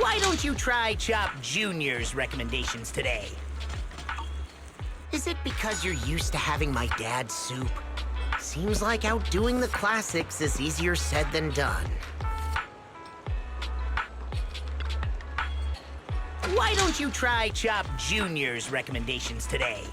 Why don't you try Chop Jr.'s recommendations today? Is it because you're used to having my dad's soup? Seems like outdoing the classics is easier said than done. Why don't you try Chop Jr.'s recommendations today?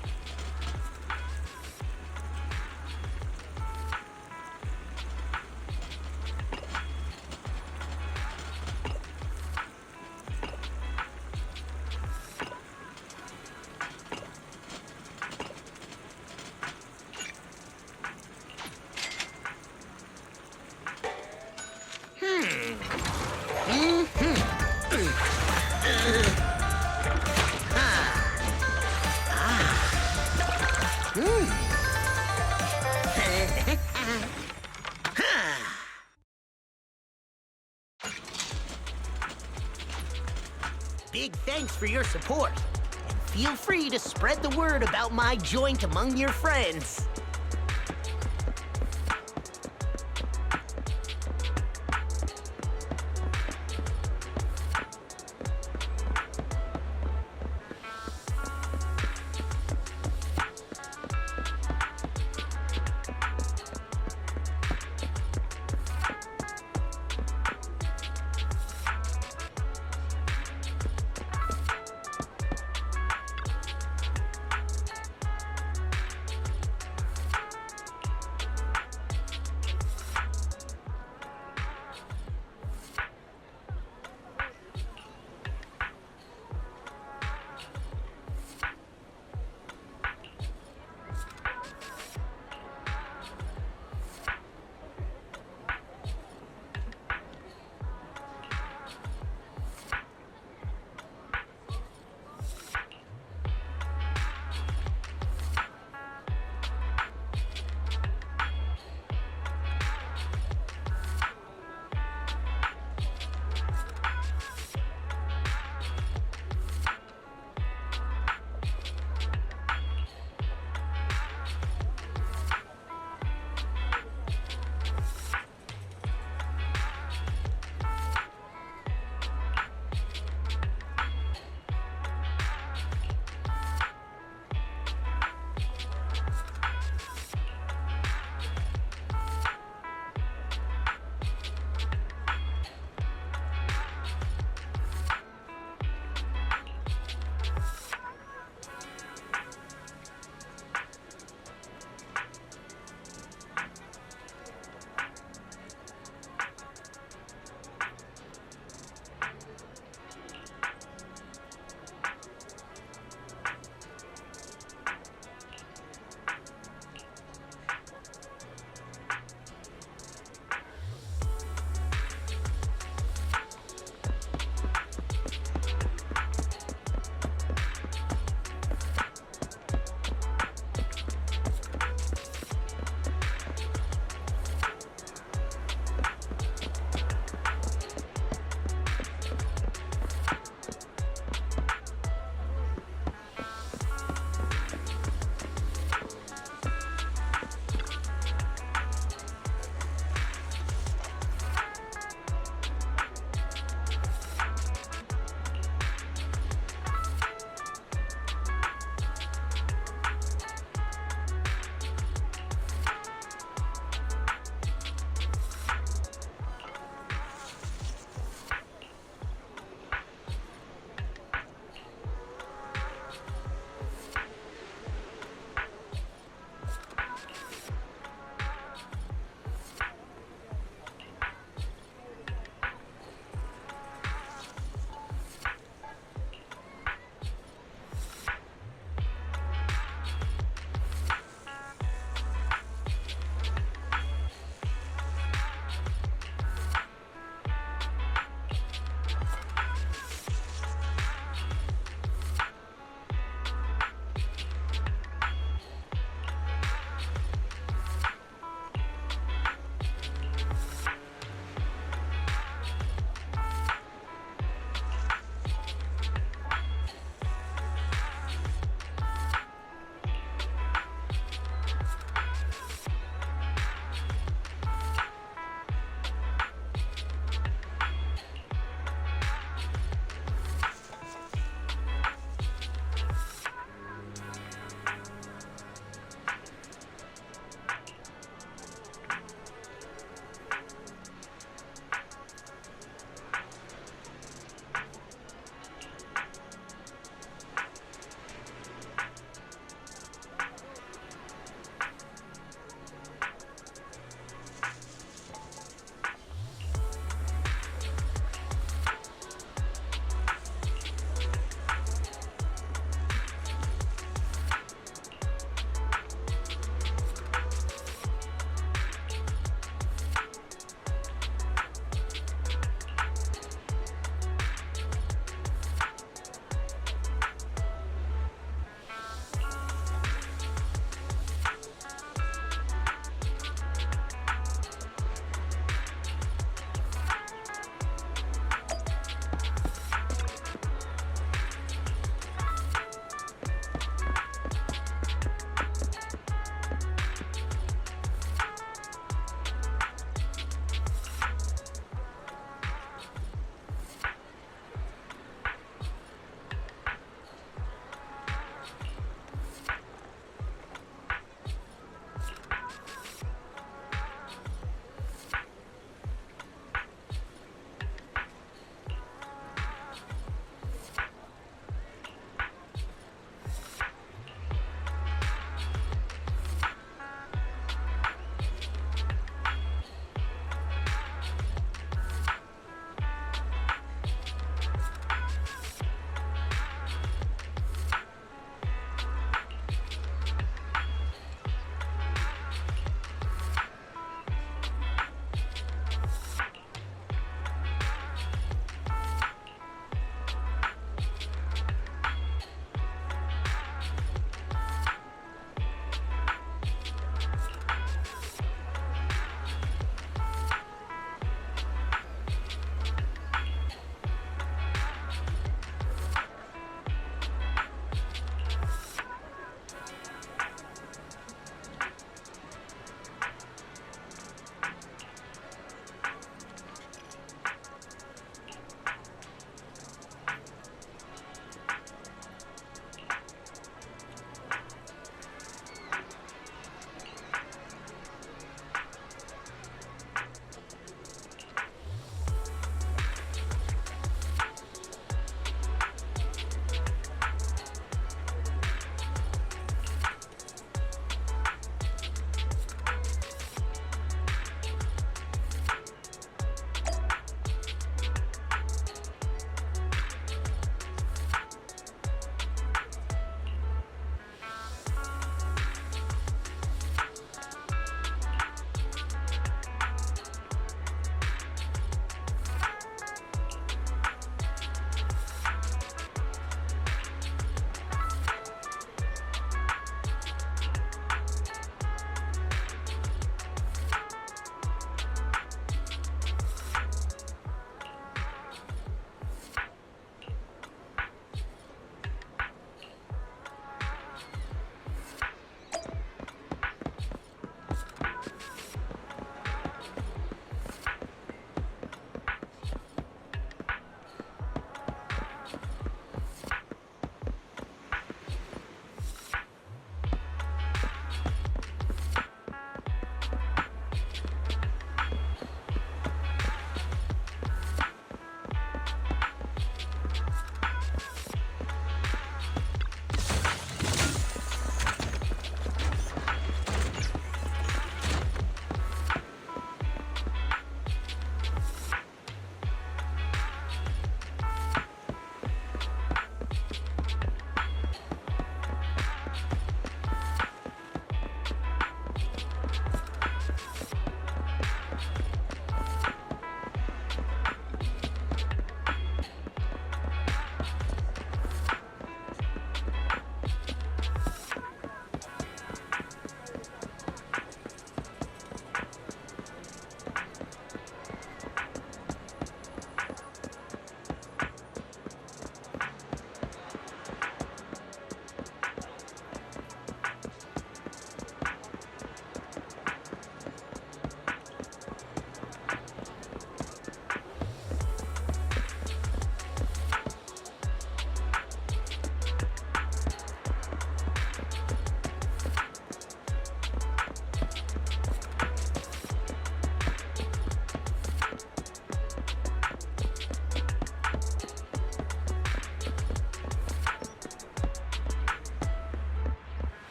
Big thanks for your support, and feel free to spread the word about my joint among your friends.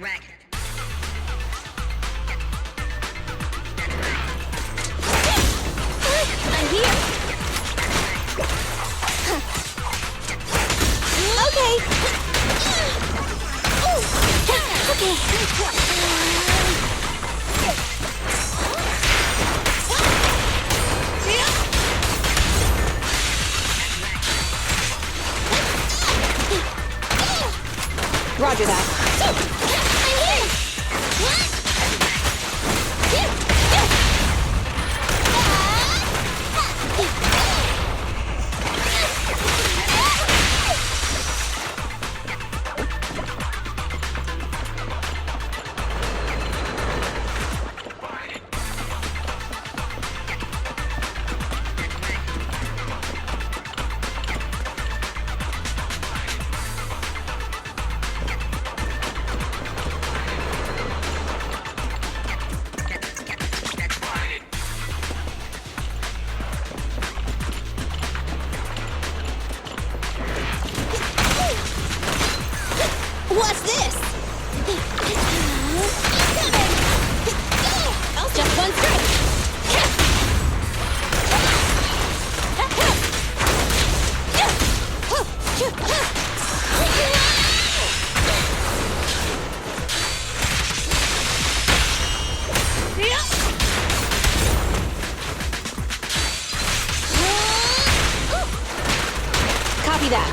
I'm here. Okay. Okay. Roger that. I'm here. What's this? Just one strike. Copy that.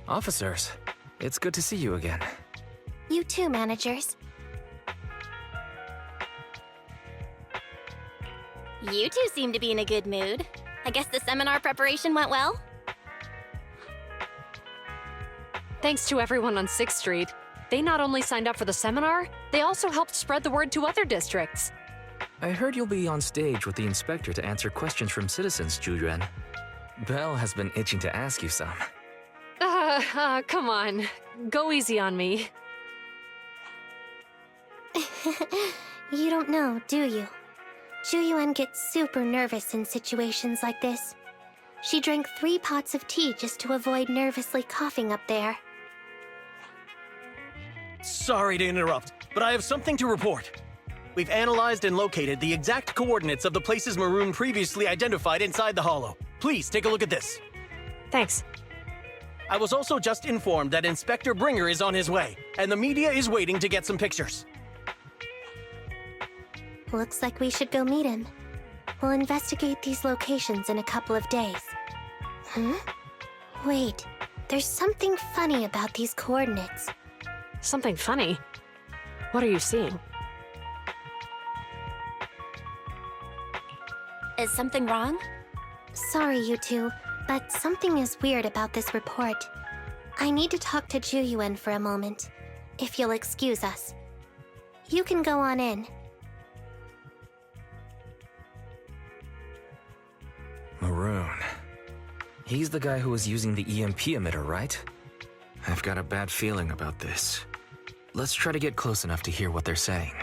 Officers, it's good to see you again. You too, managers. You two seem to be in a good mood. I guess the seminar preparation went well? Thanks to everyone on 6th Street. They not only signed up for the seminar, they also helped spread the word to other districts. I heard you'll be on stage with the inspector to answer questions from citizens, Zhu-Yuan. Belle has been itching to ask you some. Come on. Go easy on me. You don't know, do you? Zhu-Yuan gets super nervous in situations like this. She drank 3 pots of tea just to avoid nervously coughing up there. Sorry to interrupt, but I have something to report. We've analyzed and located the exact coordinates of the places Maroon previously identified inside the hollow. Please take a look at this. Thanks. I was also just informed that Inspector Bringer is on his way, and the media is waiting to get some pictures. Looks like we should go meet him. We'll investigate these locations in a couple of days. Wait, there's something funny about these coordinates. Something funny? What are you seeing? Is something wrong? Sorry, you two, but something is weird about this report. I need to talk to Zhu-Yuan for a moment, if you'll excuse us. You can go on in. Maroon. He's the guy who was using the EMP emitter, right? I've got a bad feeling about this. Let's try to get close enough to hear what they're saying.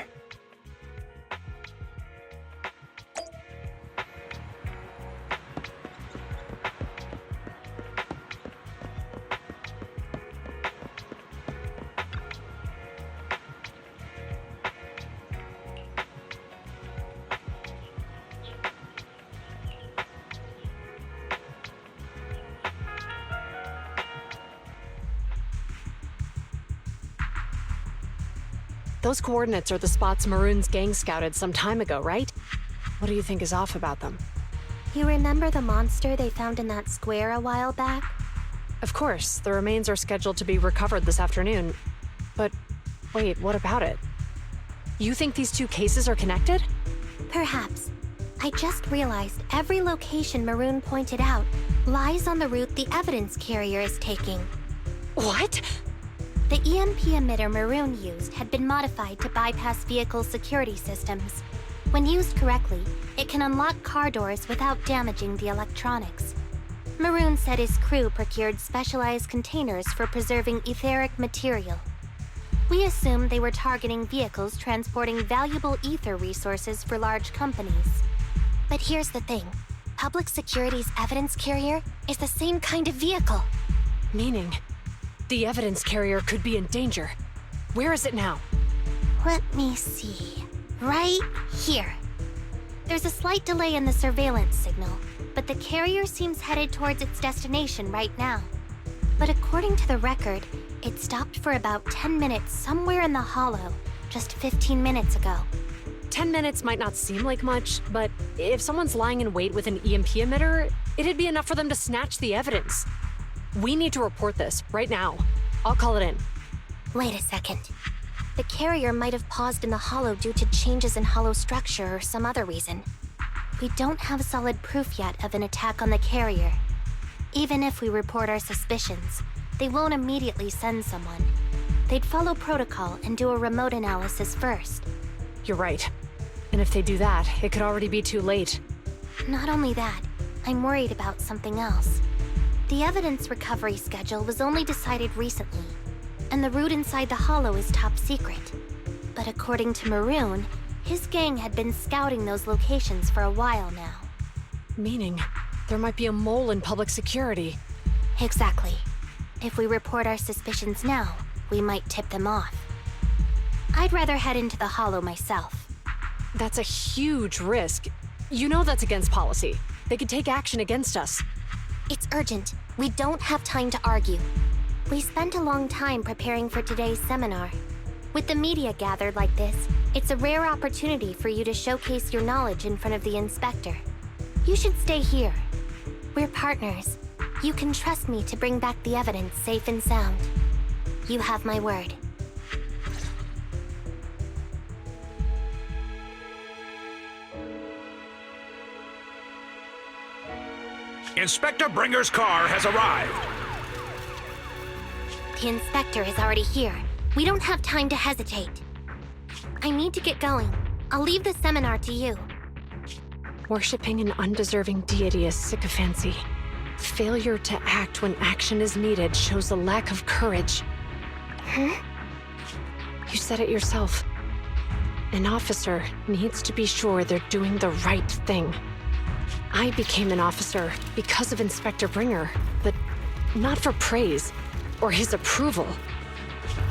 Those coordinates are the spots Maroon's gang scouted some time ago, right? What do you think is off about them? You remember the monster they found in that square a while back? Of course, the remains are scheduled to be recovered this afternoon. But wait, what about it? You think these two cases are connected? Perhaps. I just realized every location Maroon pointed out lies on the route the evidence carrier is taking. What? The EMP emitter Maroon used had been modified to bypass vehicle security systems. When used correctly, it can unlock car doors without damaging the electronics. Maroon said his crew procured specialized containers for preserving etheric material. We assumed they were targeting vehicles transporting valuable ether resources for large companies. But here's the thing. Public Security's evidence carrier is the same kind of vehicle. Meaning, the evidence carrier could be in danger. Where is it now? Let me see. Right here. There's a slight delay in the surveillance signal, but the carrier seems headed towards its destination right now. But according to the record, it stopped for about 10 minutes somewhere in the hollow, just 15 minutes ago. 10 minutes might not seem like much, but if someone's lying in wait with an EMP emitter, it'd be enough for them to snatch the evidence. We need to report this right now. I'll call it in. Wait a second. The carrier might have paused in the hollow due to changes in hollow structure or some other reason. We don't have solid proof yet of an attack on the carrier. Even if we report our suspicions, they won't immediately send someone. They'd follow protocol and do a remote analysis first. You're right. And if they do that, it could already be too late. Not only that, I'm worried about something else. The evidence recovery schedule was only decided recently, and the route inside the hollow is top secret. But according to Maroon, his gang had been scouting those locations for a while now. Meaning, there might be a mole in public security. Exactly. If we report our suspicions now, we might tip them off. I'd rather head into the hollow myself. That's a huge risk. You know that's against policy. They could take action against us. It's urgent. We don't have time to argue. We spent a long time preparing for today's seminar. With the media gathered like this, it's a rare opportunity for you to showcase your knowledge in front of the inspector. You should stay here. We're partners. You can trust me to bring back the evidence safe and sound. You have my word. Inspector Bringer's car has arrived. The inspector is already here. We don't have time to hesitate. I need to get going. I'll leave the seminar to you. Worshipping an undeserving deity is sycophancy. Failure to act when action is needed shows a lack of courage. Huh? You said it yourself. An officer needs to be sure they're doing the right thing. I became an officer because of Inspector Bringer, but not for praise or his approval.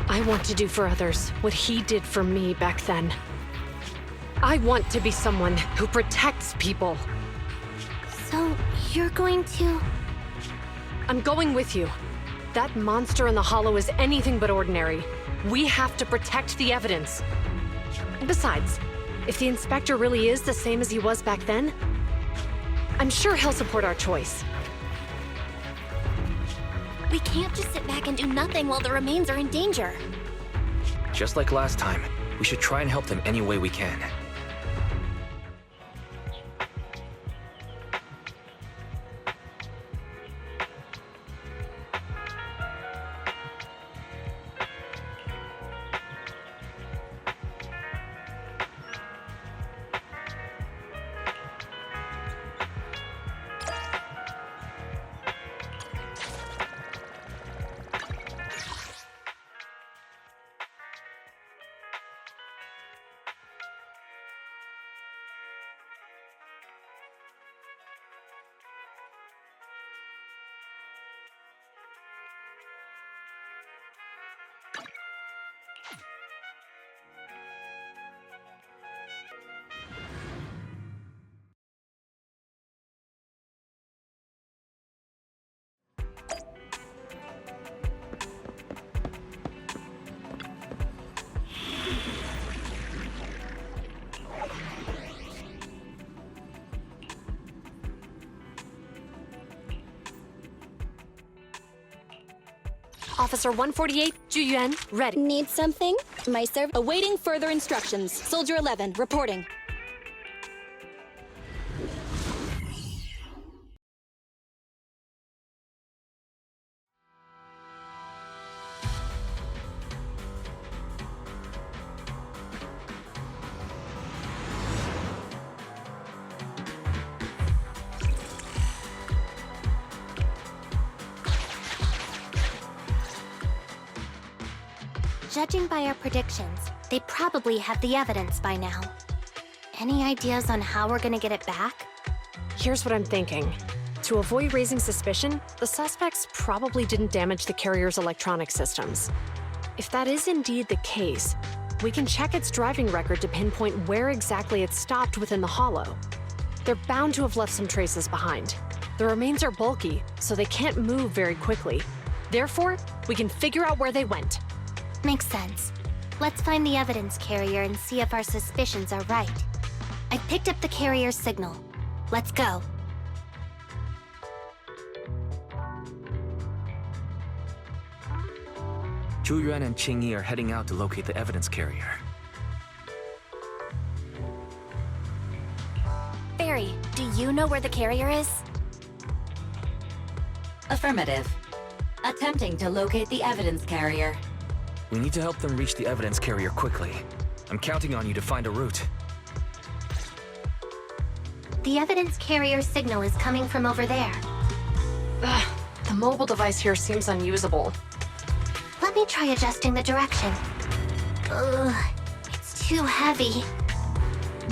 I want to do for others what he did for me back then. I want to be someone who protects people. So, you're going to... I'm going with you. That monster in the hollow is anything but ordinary. We have to protect the evidence. Besides, if the inspector really is the same as he was back then, I'm sure he'll support our choice. We can't just sit back and do nothing while the remains are in danger. Just like last time, we should try and help them any way we can. Officer 148, Juyuan, ready. Need something? My awaiting further instructions. Soldier 11, reporting. Judging by our predictions, they probably have the evidence by now. Any ideas on how we're gonna get it back? Here's what I'm thinking. To avoid raising suspicion, the suspects probably didn't damage the carrier's electronic systems. If that is indeed the case, we can check its driving record to pinpoint where exactly it stopped within the hollow. They're bound to have left some traces behind. The remains are bulky, so they can't move very quickly. Therefore, we can figure out where they went. Makes sense. Let's find the evidence carrier and see if our suspicions are right. I picked up the carrier's signal. Let's go. Zhu Yuan and Qing Yi are heading out to locate the evidence carrier. Barry, do you know where the carrier is? Affirmative. Attempting to locate the evidence carrier. We need to help them reach the evidence carrier quickly. I'm counting on you to find a route. The evidence carrier signal is coming from over there. Ugh, the mobile device here seems unusable. Let me try adjusting the direction. Ugh, it's too heavy.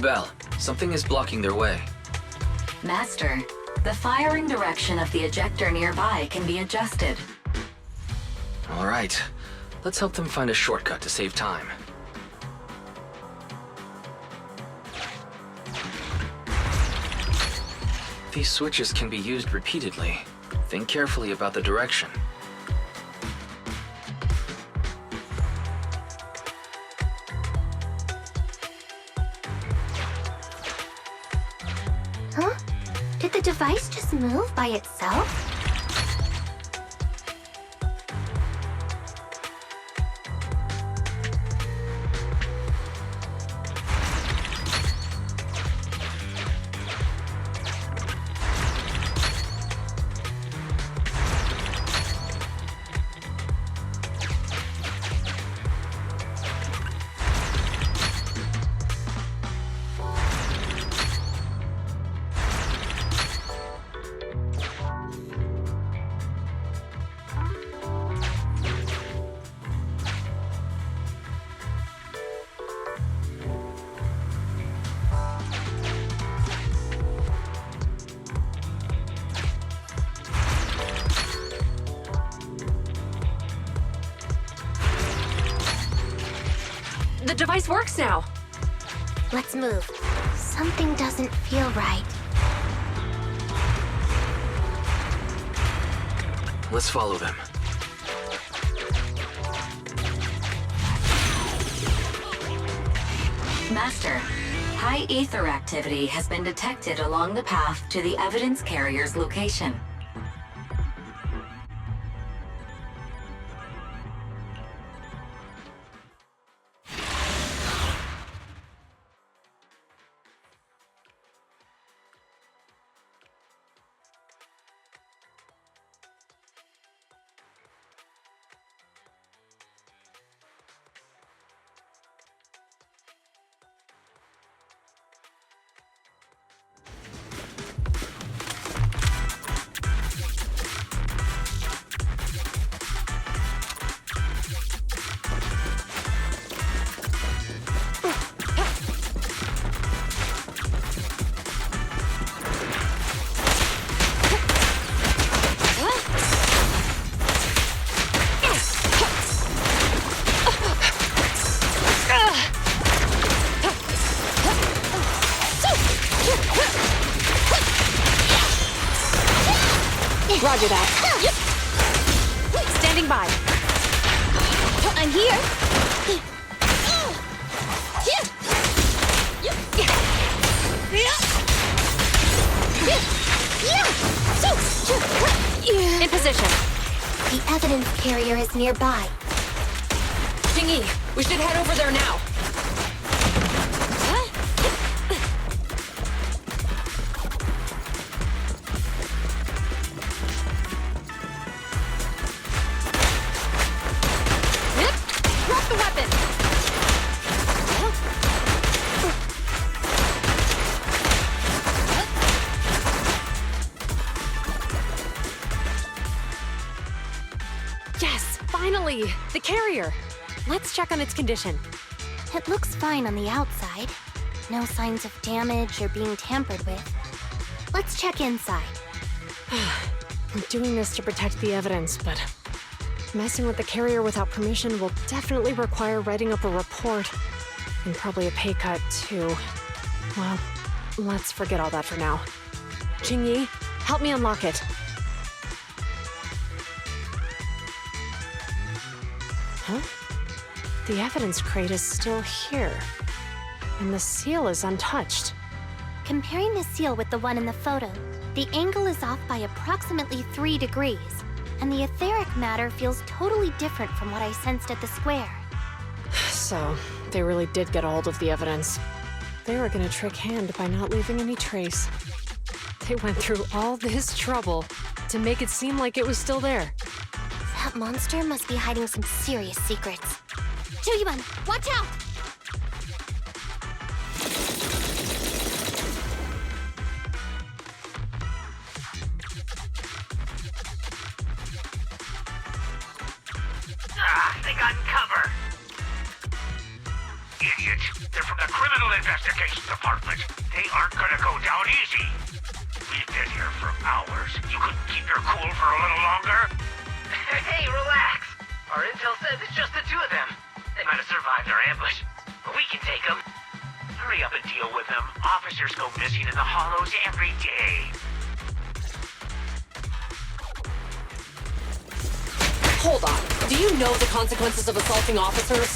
Belle, something is blocking their way. Master, the firing direction of the ejector nearby can be adjusted. All right. Let's help them find a shortcut to save time. These switches can be used repeatedly. Think carefully about the direction. Huh? Did the device just move by itself? The device works now! Let's move. Something doesn't feel right. Let's follow them. Master, high ether activity has been detected along the path to the evidence carrier's location. Roger that. Standing by. I'm here. In position. The evidence carrier is nearby. Qing Yi, we should head over there now. Drop the weapon! Yes, finally! The carrier! Let's check on its condition. It looks fine on the outside. No signs of damage or being tampered with. Let's check inside. We're doing this to protect the evidence, but messing with the carrier without permission will definitely require writing up a report. And probably a pay cut, too. Well, let's forget all that for now. Qingyi, help me unlock it. Huh? The evidence crate is still here. And the seal is untouched. Comparing the seal with the one in the photo, the angle is off by approximately 3 degrees, and the etheric matter feels totally different from what I sensed at the square. So, they really did get a hold of the evidence. They were gonna trick Hand by not leaving any trace. They went through all this trouble to make it seem like it was still there. That monster must be hiding some serious secrets. Juyuan, watch out! They got cover. Idiots. They're from the Criminal Investigation Department. They aren't gonna go down easy. We've been here for hours. You couldn't keep your cool for a little longer? Hey, relax. Our intel says it's just the 2 of them. They might have survived our ambush, but we can take them. Hurry up and deal with them. Officers go missing in the hollows every day. Hold on. Do you know the consequences of assaulting officers?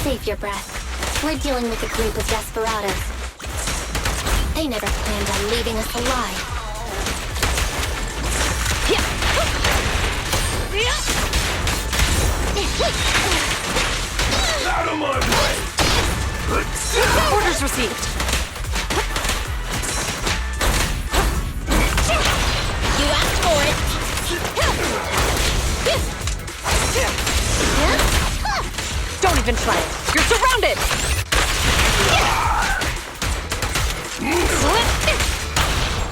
Save your breath. We're dealing with a group of desperados. They never planned on leaving us alive. Out of my way! Orders received. You asked for it. Don't even try it. You're surrounded!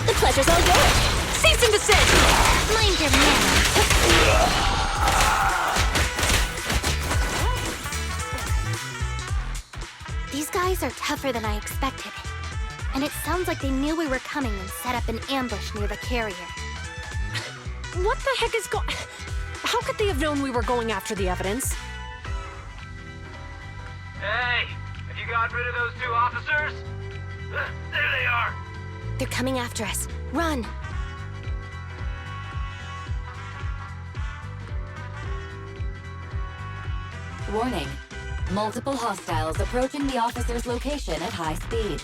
The pleasure's all yours. Cease and desist! Mind your manners. These guys are tougher than I expected. And it sounds like they knew we were coming and set up an ambush near the carrier. What the heck is going... How could they have known we were going after the evidence? Hey, have you got rid of those 2 officers? There they are. They're coming after us. Run! Warning. Multiple hostiles approaching the officer's location at high speed.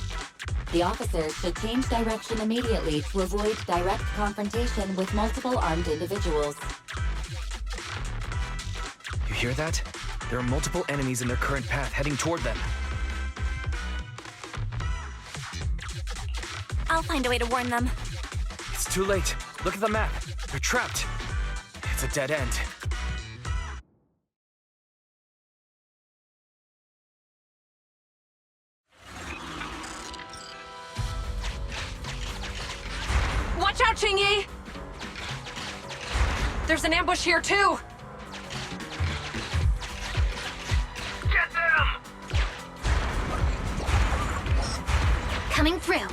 The officers should change direction immediately to avoid direct confrontation with multiple armed individuals. You hear that? There are multiple enemies in their current path heading toward them. I'll find a way to warn them. It's too late. Look at the map. They're trapped. It's a dead end. Watch out, Qingyi! There's an ambush here, too! Get them! Coming through.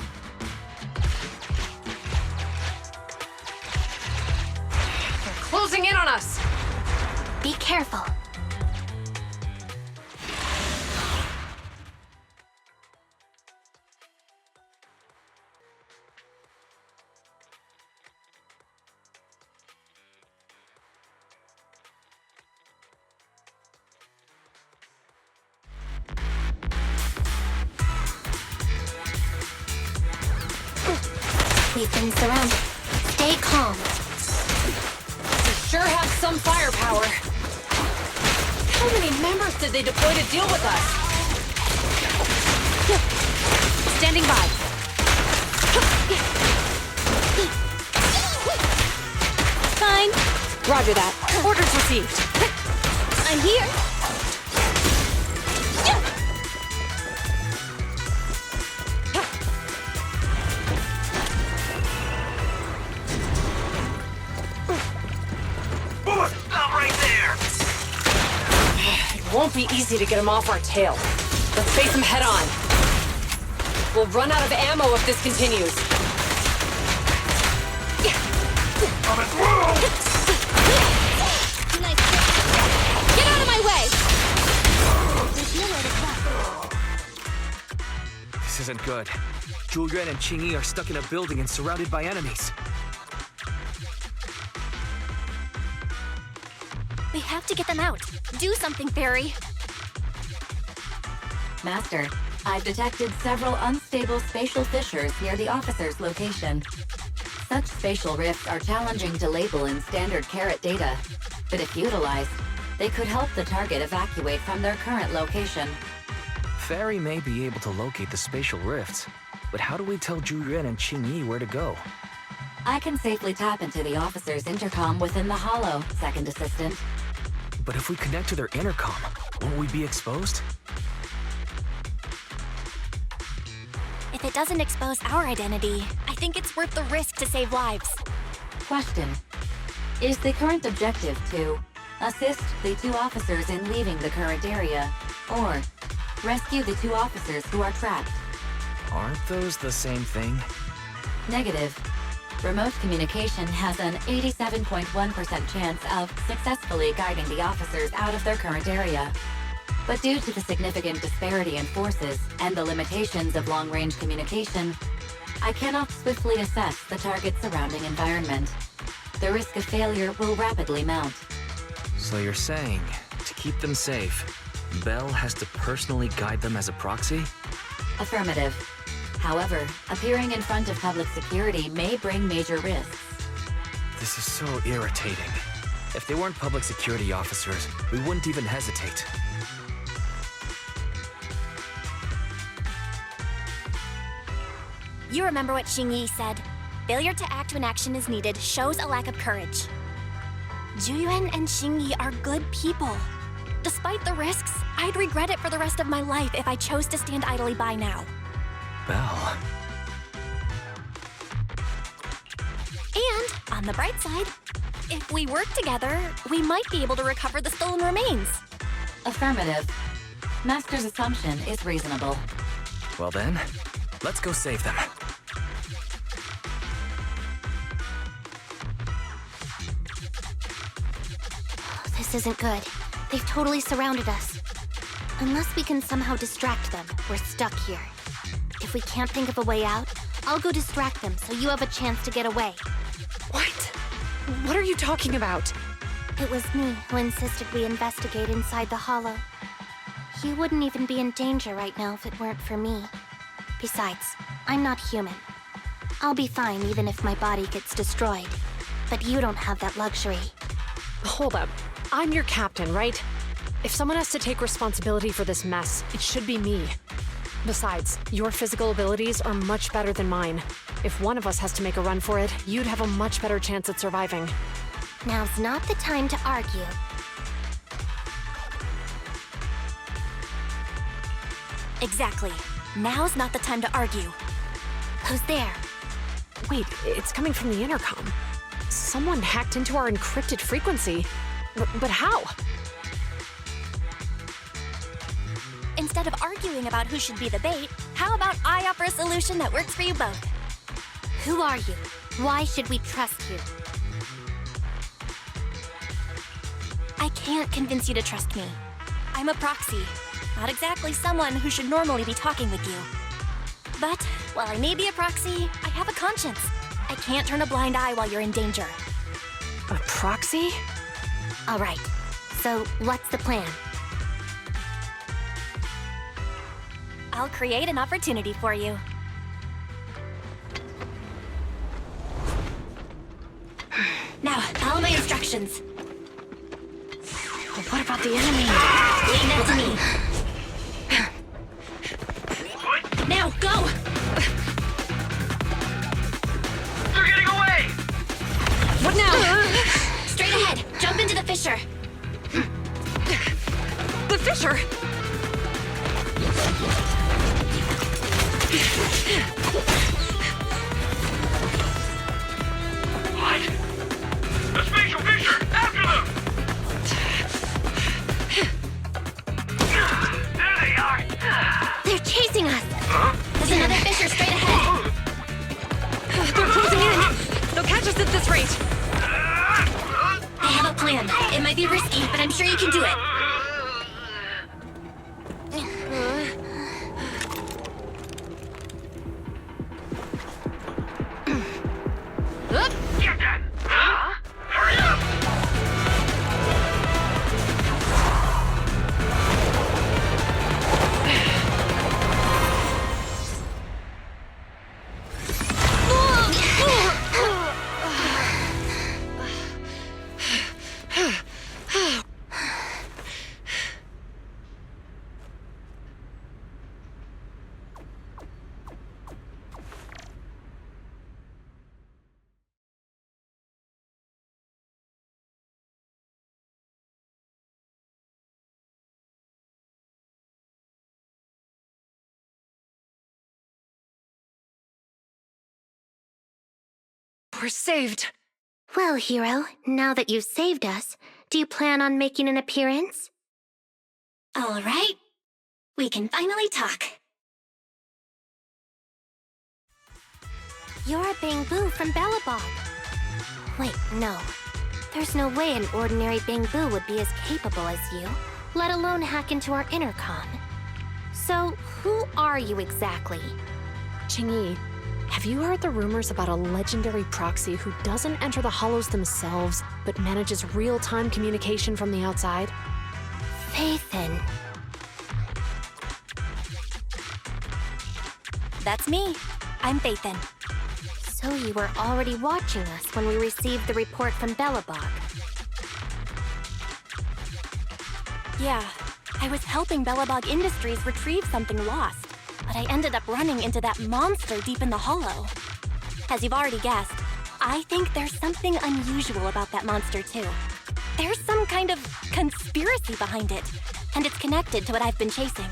They're closing in on us! Be careful. We've been surrounded. Stay calm. We sure have some firepower. How many members did they deploy to deal with us? Standing by. Fine. Roger that. Orders received. I'm here. Stop right there! It won't be easy to get him off our tail. Let's face him head on. We'll run out of ammo if this continues. Coming through! Get out of my way! This isn't good. Julian and Qingyi are stuck in a building and surrounded by enemies. We have to get them out. Do something, Fairy. Master, I've detected several unstable spatial fissures near the officer's location. Such spatial rifts are challenging to label in standard carat data, but if utilized, they could help the target evacuate from their current location. Fairy may be able to locate the spatial rifts, but how do we tell Julian and Qingyi where to go? I can safely tap into the officer's intercom within the hollow, Second Assistant. But if we connect to their intercom, won't we be exposed? If it doesn't expose our identity, I think it's worth the risk to save lives. Question. Is the current objective to assist the 2 officers in leaving the current area, or rescue the 2 officers who are trapped? Aren't those the same thing? Negative. Remote communication has an 87.1% chance of successfully guiding the officers out of their current area. But due to the significant disparity in forces and the limitations of long-range communication, I cannot swiftly assess the target's surrounding environment. The risk of failure will rapidly mount. So you're saying, to keep them safe, Bell has to personally guide them as a proxy? Affirmative. However, appearing in front of public security may bring major risks. This is so irritating. If they weren't public security officers, we wouldn't even hesitate. You remember what Qingyi said. Failure to act when action is needed shows a lack of courage. Julian and Qingyi are good people. Despite the risks, I'd regret it for the rest of my life if I chose to stand idly by now. Bell. And, on the bright side, if we work together, we might be able to recover the stolen remains. Affirmative. Master's assumption is reasonable. Well then, let's go save them. This isn't good. They've totally surrounded us. Unless we can somehow distract them, we're stuck here. If we can't think of a way out, I'll go distract them so you have a chance to get away. What? What are you talking about? It was me who insisted we investigate inside the hollow. You wouldn't even be in danger right now if it weren't for me. Besides, I'm not human. I'll be fine even if my body gets destroyed. But you don't have that luxury. Hold up. I'm your captain, right? If someone has to take responsibility for this mess, it should be me. Besides, your physical abilities are much better than mine. If one of us has to make a run for it, you'd have a much better chance at surviving. Now's not the time to argue. Exactly. Now's not the time to argue. Who's there? Wait, it's coming from the intercom. Someone hacked into our encrypted frequency. But how? Instead of arguing about who should be the bait, how about I offer a solution that works for you both? Who are you? Why should we trust you? I can't convince you to trust me. I'm a proxy, not exactly someone who should normally be talking with you. But while I may be a proxy, I have a conscience. I can't turn a blind eye while you're in danger. A proxy? All right. So, what's the plan? I'll create an opportunity for you. Now, follow my instructions. But what about the enemy? Leave that to me. Now, go! They're getting away! What now? Straight ahead. Jump into the fissure. The fissure? What? The spatial fissure! After them! We're saved. Well, Hero, now that you've saved us, do you plan on making an appearance? All right. We can finally talk. You're Bang-Boo from Bellabog. Wait, no. There's no way an ordinary Bang-Boo would be as capable as you, let alone hack into our intercom. So, who are you exactly? Qingyi, have you heard the rumors about a legendary proxy who doesn't enter the hollows themselves, but manages real-time communication from the outside? Phaethon. That's me. I'm Phaethon. So you were already watching us when we received the report from Bellabog. Yeah, I was helping Bellabog Industries retrieve something lost, but I ended up running into that monster deep in the hollow. As you've already guessed, I think there's something unusual about that monster too. There's some kind of conspiracy behind it, and it's connected to what I've been chasing.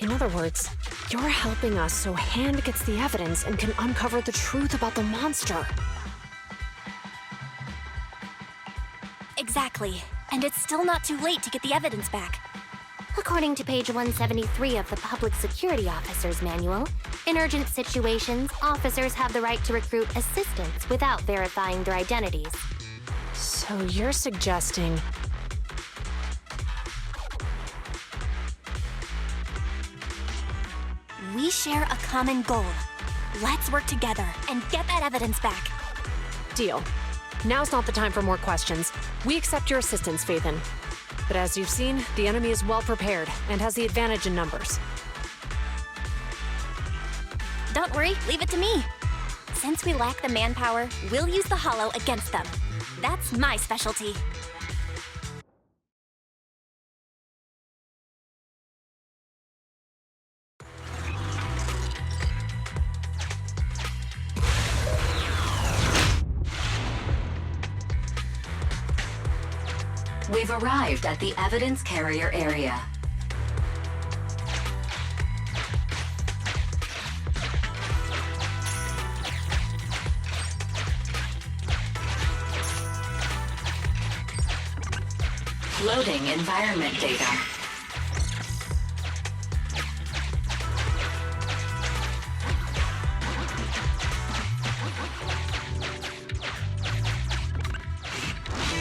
In other words, you're helping us so Hand gets the evidence and can uncover the truth about the monster. Exactly. And it's still not too late to get the evidence back. According to page 173 of the Public Security Officer's Manual, in urgent situations, officers have the right to recruit assistants without verifying their identities. So you're suggesting... We share a common goal. Let's work together and get that evidence back. Deal. Now's not the time for more questions. We accept your assistance, Phaethon. But as you've seen, the enemy is well prepared and has the advantage in numbers. Don't worry, leave it to me. Since we lack the manpower, we'll use the hollow against them. That's my specialty. We've arrived at the evidence carrier area. Loading environment data.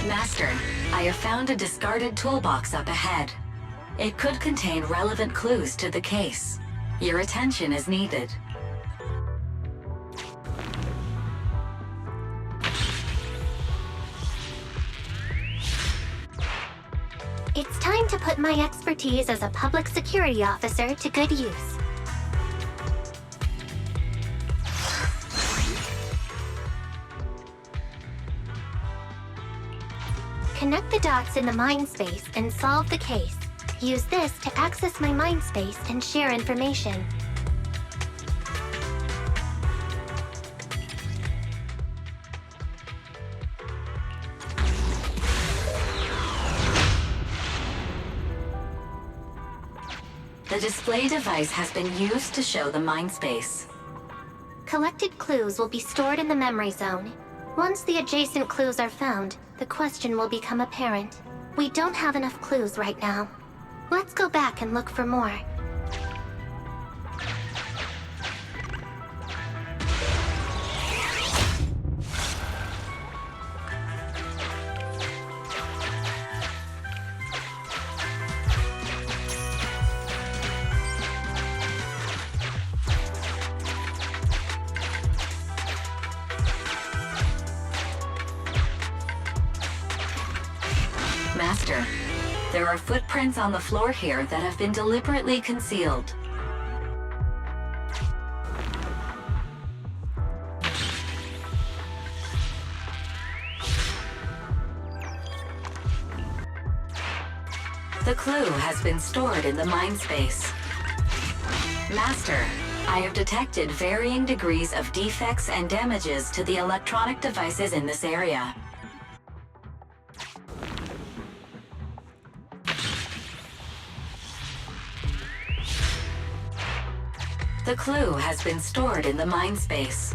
Master, I have found a discarded toolbox up ahead. It could contain relevant clues to the case. Your attention is needed. It's time to put my expertise as a public security officer to good use. Connect the dots in the mind space and solve the case. Use this to access my mind space and share information. The display device has been used to show the mind space. Collected clues will be stored in the memory zone. Once the adjacent clues are found, the question will become apparent. We don't have enough clues right now. Let's go back and look for more. Master, there are footprints on the floor here that have been deliberately concealed. The clue has been stored in the mind space. Master, I have detected varying degrees of defects and damages to the electronic devices in this area. The clue has been stored in the mind space.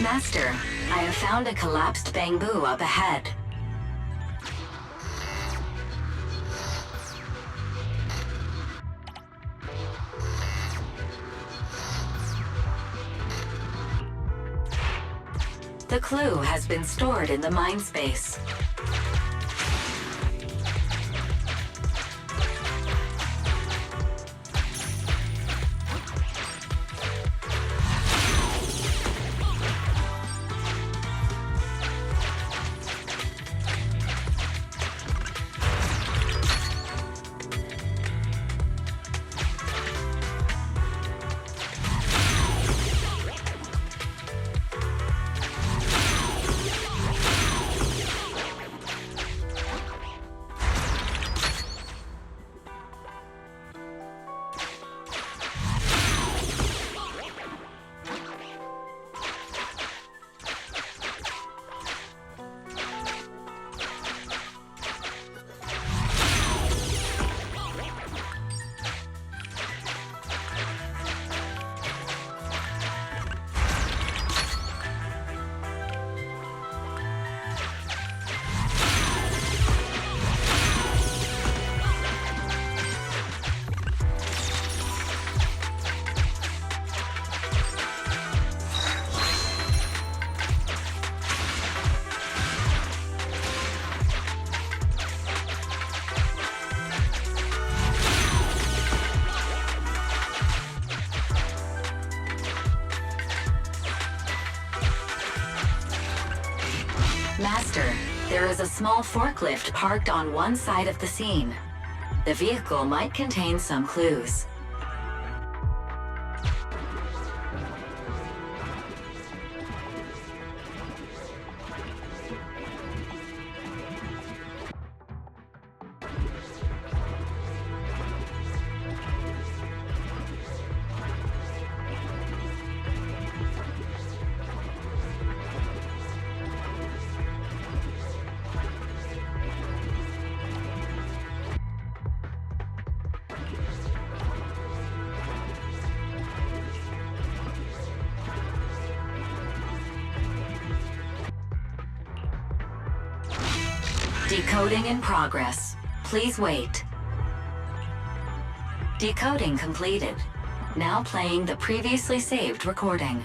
Master, I have found a collapsed bamboo up ahead. The clue has been stored in the mind space. Master, there is a small forklift parked on one side of the scene. The vehicle might contain some clues. Decoding in progress. Please wait. Decoding completed. Now playing the previously saved recording.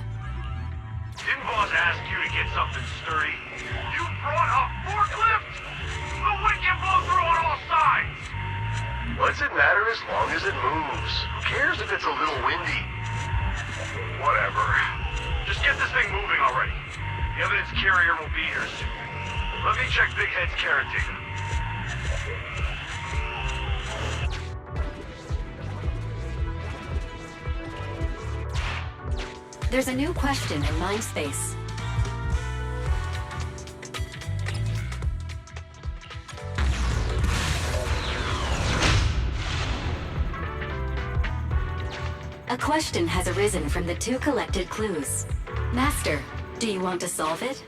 Didn't boss ask you to get something sturdy? You brought a forklift? The wind can blow through on all sides! What's it matter as long as it moves? Who cares if it's a little windy? Whatever. Just get this thing moving already. The evidence carrier will be here soon. Let me check Big Head's caretaker. There's a new question in Mindspace. A question has arisen from the two collected clues. Master, do you want to solve it?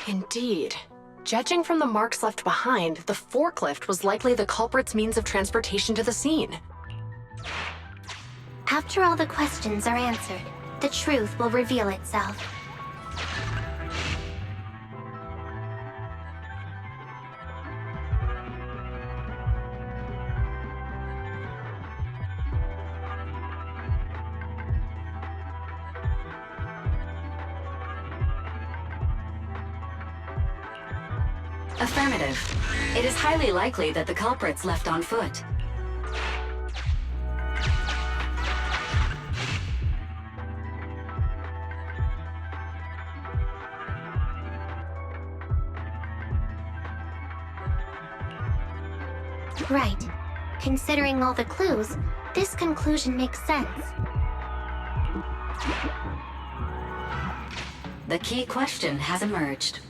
Indeed. Judging from the marks left behind, the forklift was likely the culprit's means of transportation to the scene. After all the questions are answered, the truth will reveal itself. Affirmative. It is highly likely that the culprits left on foot. Right. Considering all the clues, this conclusion makes sense. The key question has emerged.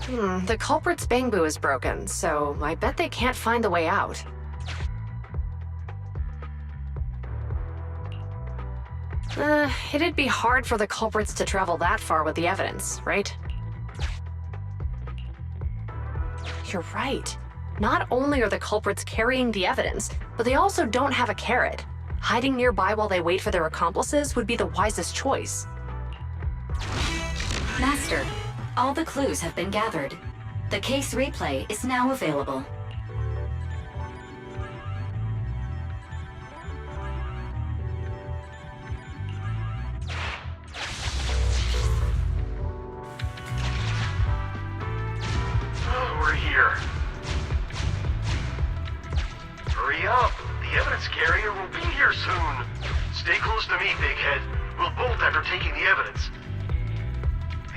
The culprit's bangbu is broken, so I bet they can't find the way out. It'd be hard for the culprits to travel that far with the evidence, right? You're right. Not only are the culprits carrying the evidence, but they also don't have a carrot. Hiding nearby while they wait for their accomplices would be the wisest choice. Master, all the clues have been gathered. The case replay is now available. Oh, we're here. Hurry up. The evidence carrier will be here soon. Stay close to me, Big Head. We'll bolt after taking the evidence.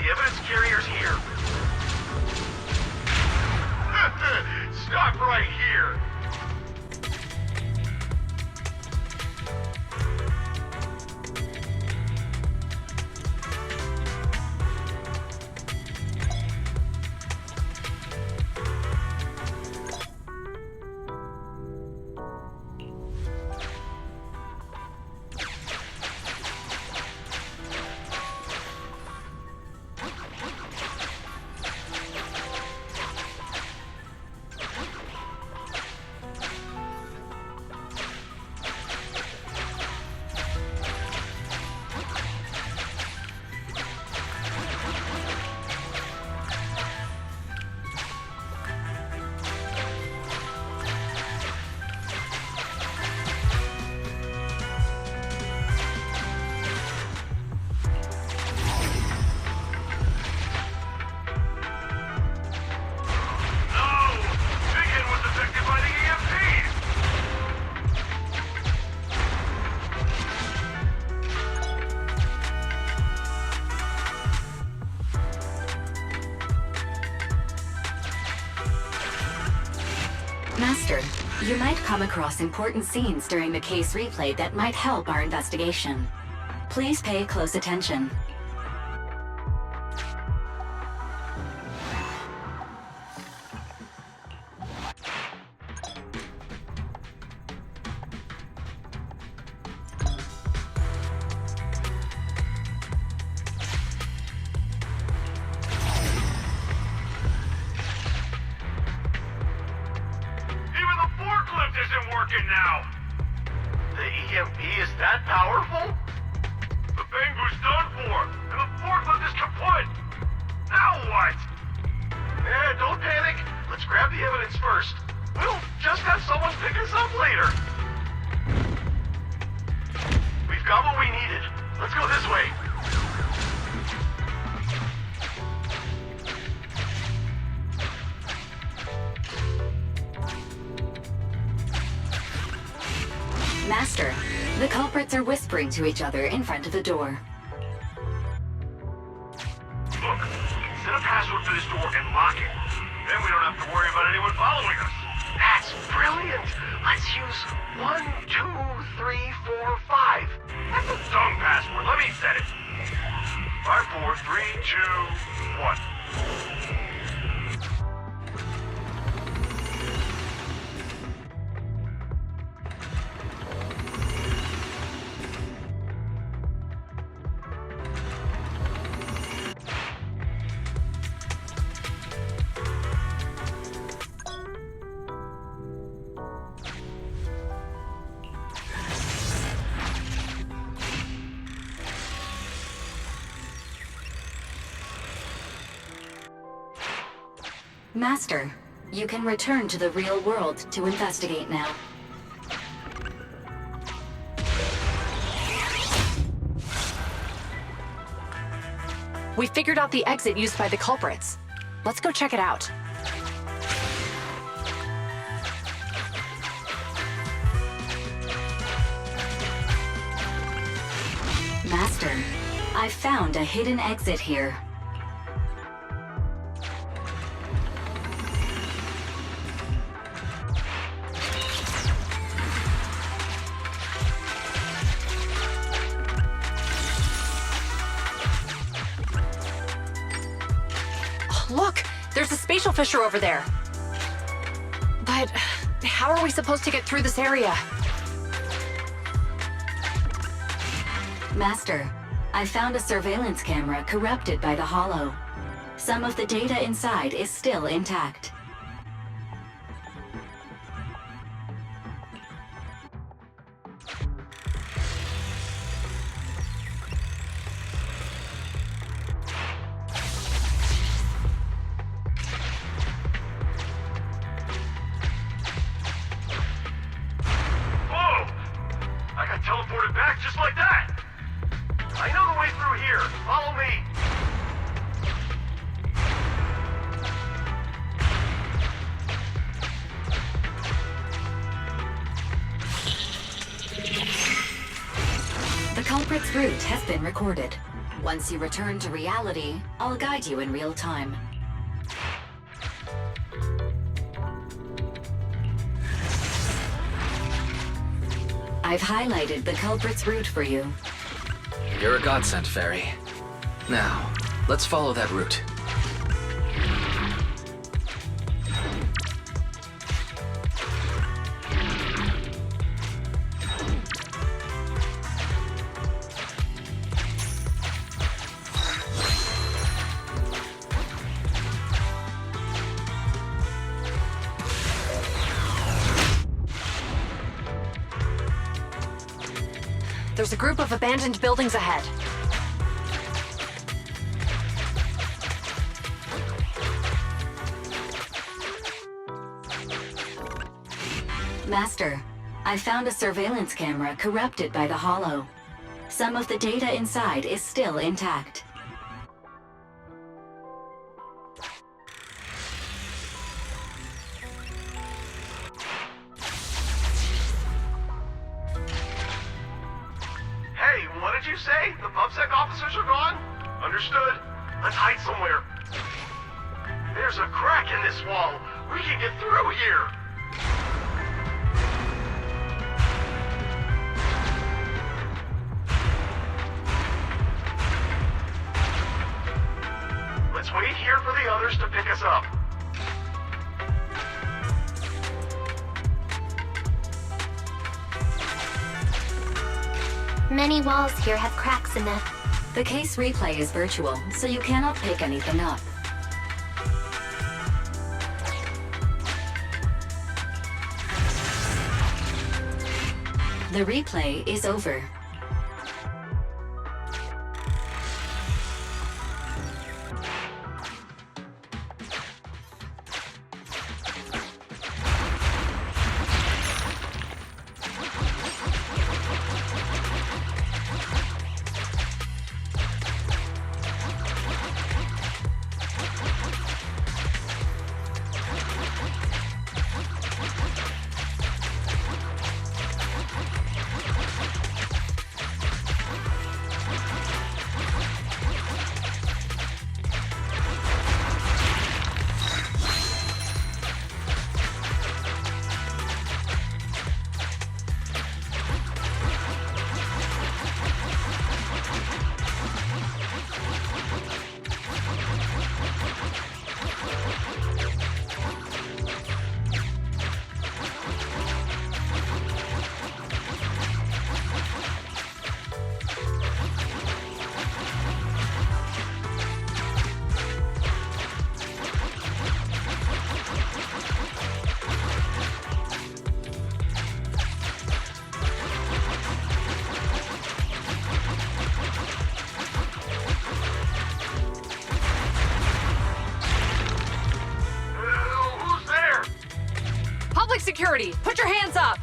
The evidence carrier's here. Stop right here. Master, you might come across important scenes during the case replay that might help our investigation. Please pay close attention. Master, the culprits are whispering to each other in front of the door. Look, set a password for this door and lock it. Then we don't have to worry about anyone following us. That's brilliant. Let's use 1, 2, 3, 4, 5. That's a tongue password. Let me set it. 5, 4, 3, 2, 1. Master, you can return to the real world to investigate now. We figured out the exit used by the culprits. Let's go check it out. Master, I found a hidden exit here. There's a spatial fissure over there. But how are we supposed to get through this area? Master, I found a surveillance camera corrupted by the hollow. Some of the data inside is still intact. Teleported back just like that! I know the way through here. Follow me. The culprit's route has been recorded. Once you return to reality, I'll guide you in real time. I've highlighted the culprit's route for you. You're a godsend, Fairy. Now, let's follow that route. There's a group of abandoned buildings ahead. Master, I found a surveillance camera corrupted by the hollow. Some of the data inside is still intact. Hey, what did you say? The PubSec officers are gone? Understood. Let's hide somewhere. There's a crack in this wall. We can get through here. Let's wait here for the others to pick us up. Many walls here have cracks in them. The case replay is virtual, so you cannot pick anything up. The replay is over. Security, put your hands up!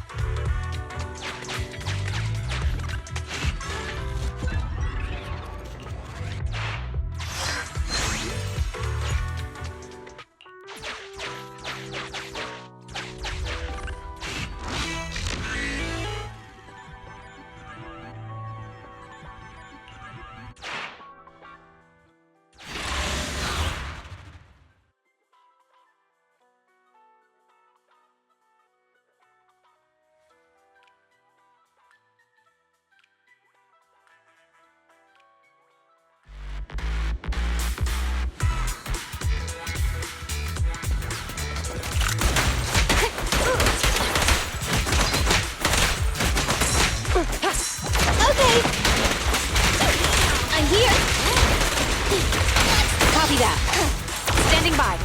Standing by.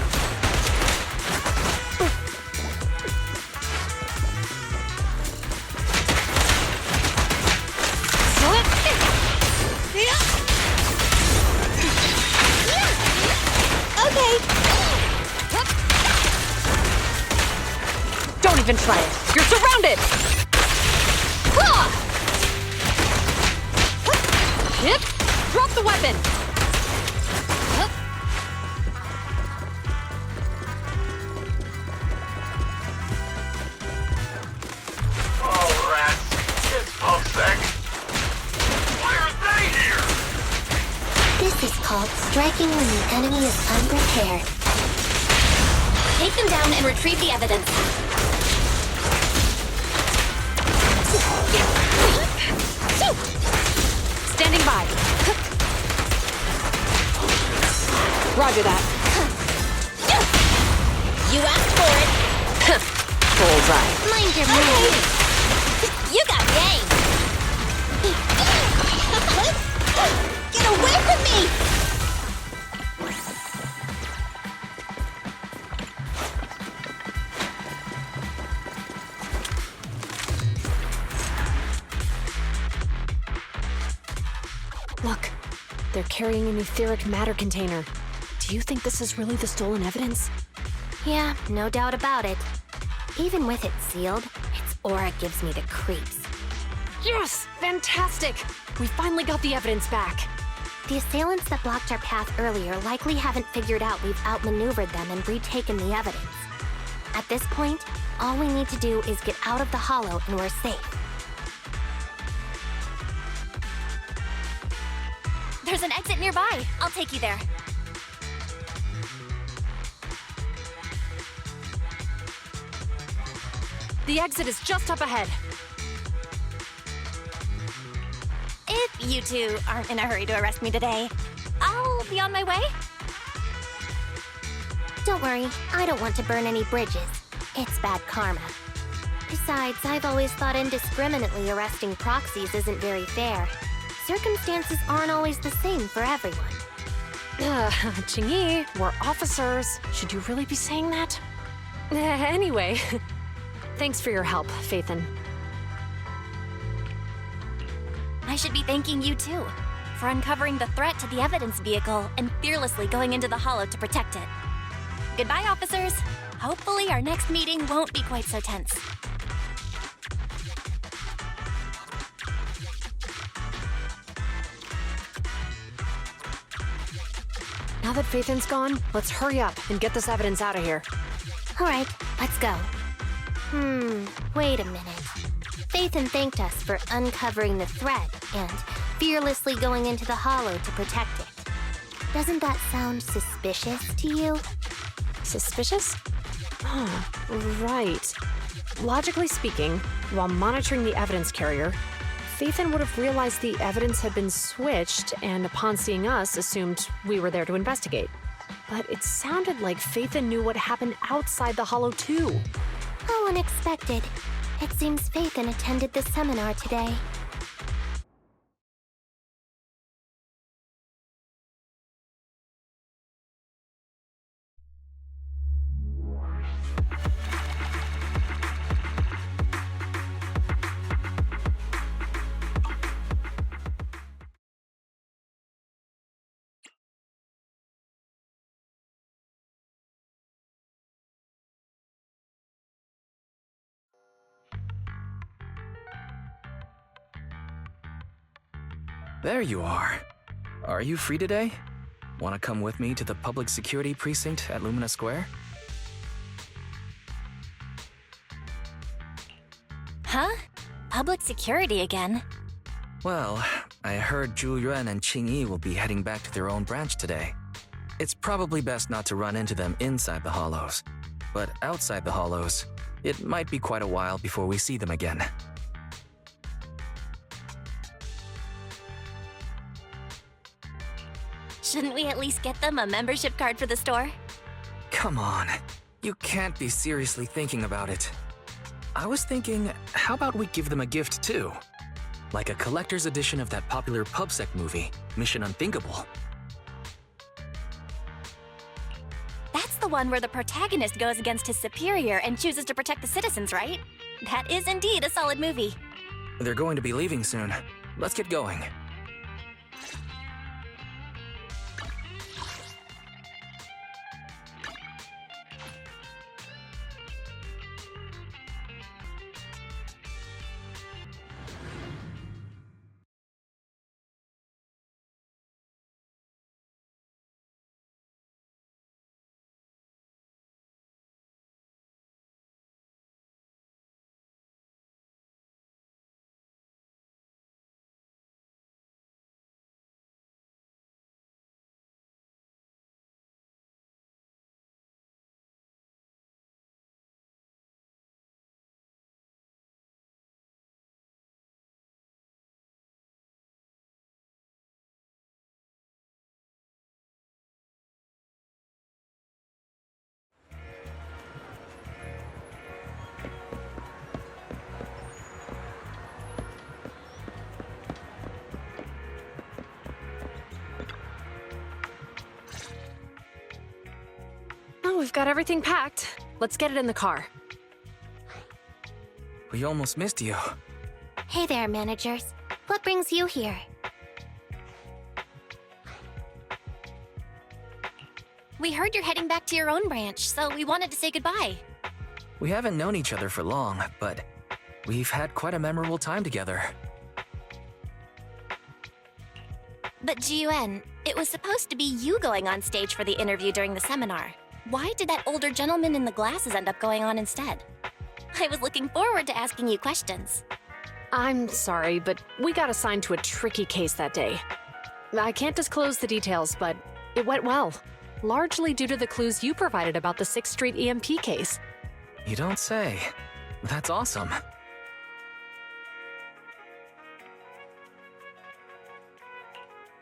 Okay. Don't even try it. You're surrounded. Yep. Drop the weapon. Oh, rats. It's PubSec. Why are they here? This is called striking when the enemy is unprepared. Take them down and retrieve the evidence. Standing by. Roger that. You asked for it. Bullseye. Mind your move. You got game. Get away from me! Look, they're carrying an etheric matter container. Do you think this is really the stolen evidence? Yeah, no doubt about it. Even with it sealed, its aura gives me the creeps. Yes! Fantastic! We finally got the evidence back. The assailants that blocked our path earlier likely haven't figured out we've outmaneuvered them and retaken the evidence. At this point, all we need to do is get out of the hollow and we're safe. There's an exit nearby. I'll take you there. The exit is just up ahead. If you two aren't in a hurry to arrest me today, I'll be on my way. Don't worry, I don't want to burn any bridges. It's bad karma. Besides, I've always thought indiscriminately arresting proxies isn't very fair. Circumstances aren't always the same for everyone. Qingyi, we're officers. Should you really be saying that? Anyway, thanks for your help, Phaethon. I should be thanking you too, for uncovering the threat to the evidence vehicle and fearlessly going into the hollow to protect it. Goodbye, officers. Hopefully our next meeting won't be quite so tense. Now that Phaethon's gone, let's hurry up and get this evidence out of here. All right, let's go. Wait a minute. Phaethon thanked us for uncovering the threat and fearlessly going into the hollow to protect it. Doesn't that sound suspicious to you? Suspicious? Right. Logically speaking, while monitoring the evidence carrier, Phaethon would have realized the evidence had been switched and upon seeing us assumed we were there to investigate. But it sounded like Phaethon knew what happened outside the hollow too. How unexpected. It seems Phaethon attended the seminar today. There you are. Are you free today? Want to come with me to the public security precinct at Lumina Square? Huh? Public security again? Well, I heard Zhu Yuan and Qingyi will be heading back to their own branch today. It's probably best not to run into them inside the hollows. But outside the hollows, it might be quite a while before we see them again. Shouldn't we at least get them a membership card for the store? Come on. You can't be seriously thinking about it. I was thinking, how about we give them a gift too? Like a collector's edition of that popular PubSec movie, Mission Unthinkable. the one where the protagonist goes against his superior and chooses to protect the citizens, right? That is indeed a solid movie. They're going to be leaving soon. Let's get going. Oh, we've got everything packed. Let's get it in the car. We almost missed you. Hey there, managers. What brings you here? We heard you're heading back to your own branch, so we wanted to say goodbye. We haven't known each other for long, but we've had quite a memorable time together. But Ji-Yuan, it was supposed to be you going on stage for the interview during the seminar. Why did that older gentleman in the glasses end up going on instead? I was looking forward to asking you questions. I'm sorry, but we got assigned to a tricky case that day. I can't disclose the details, but it went well. Largely due to the clues you provided about the 6th Street EMP case. You don't say. That's awesome.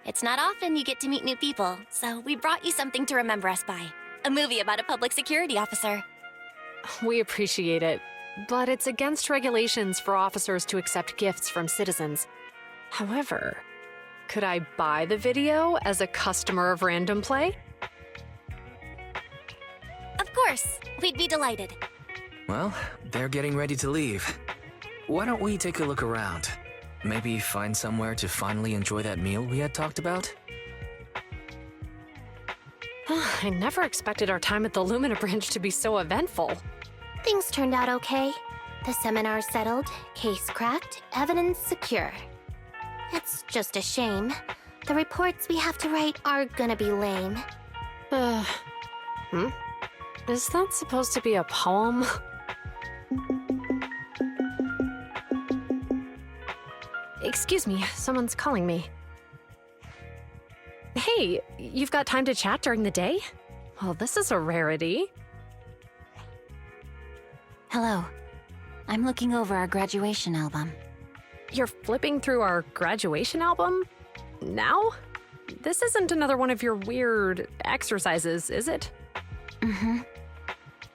It's not often you get to meet new people, so we brought you something to remember us by. A movie about a public security officer. We appreciate it, but it's against regulations for officers to accept gifts from citizens. However, could I buy the video as a customer of Random Play? Of course, we'd be delighted. Well, they're getting ready to leave. Why don't we take a look around? Maybe find somewhere to finally enjoy that meal we had talked about? I never expected our time at the Lumina branch to be so eventful. Things turned out okay. The seminar settled, case cracked, evidence secure. It's just a shame. The reports we have to write are gonna be lame. Is that supposed to be a poem? Excuse me, someone's calling me. Hey, you've got time to chat during the day? Well, this is a rarity. Hello. I'm looking over our graduation album. You're flipping through our graduation album? Now? This isn't another one of your weird exercises, is it? Mm-hmm.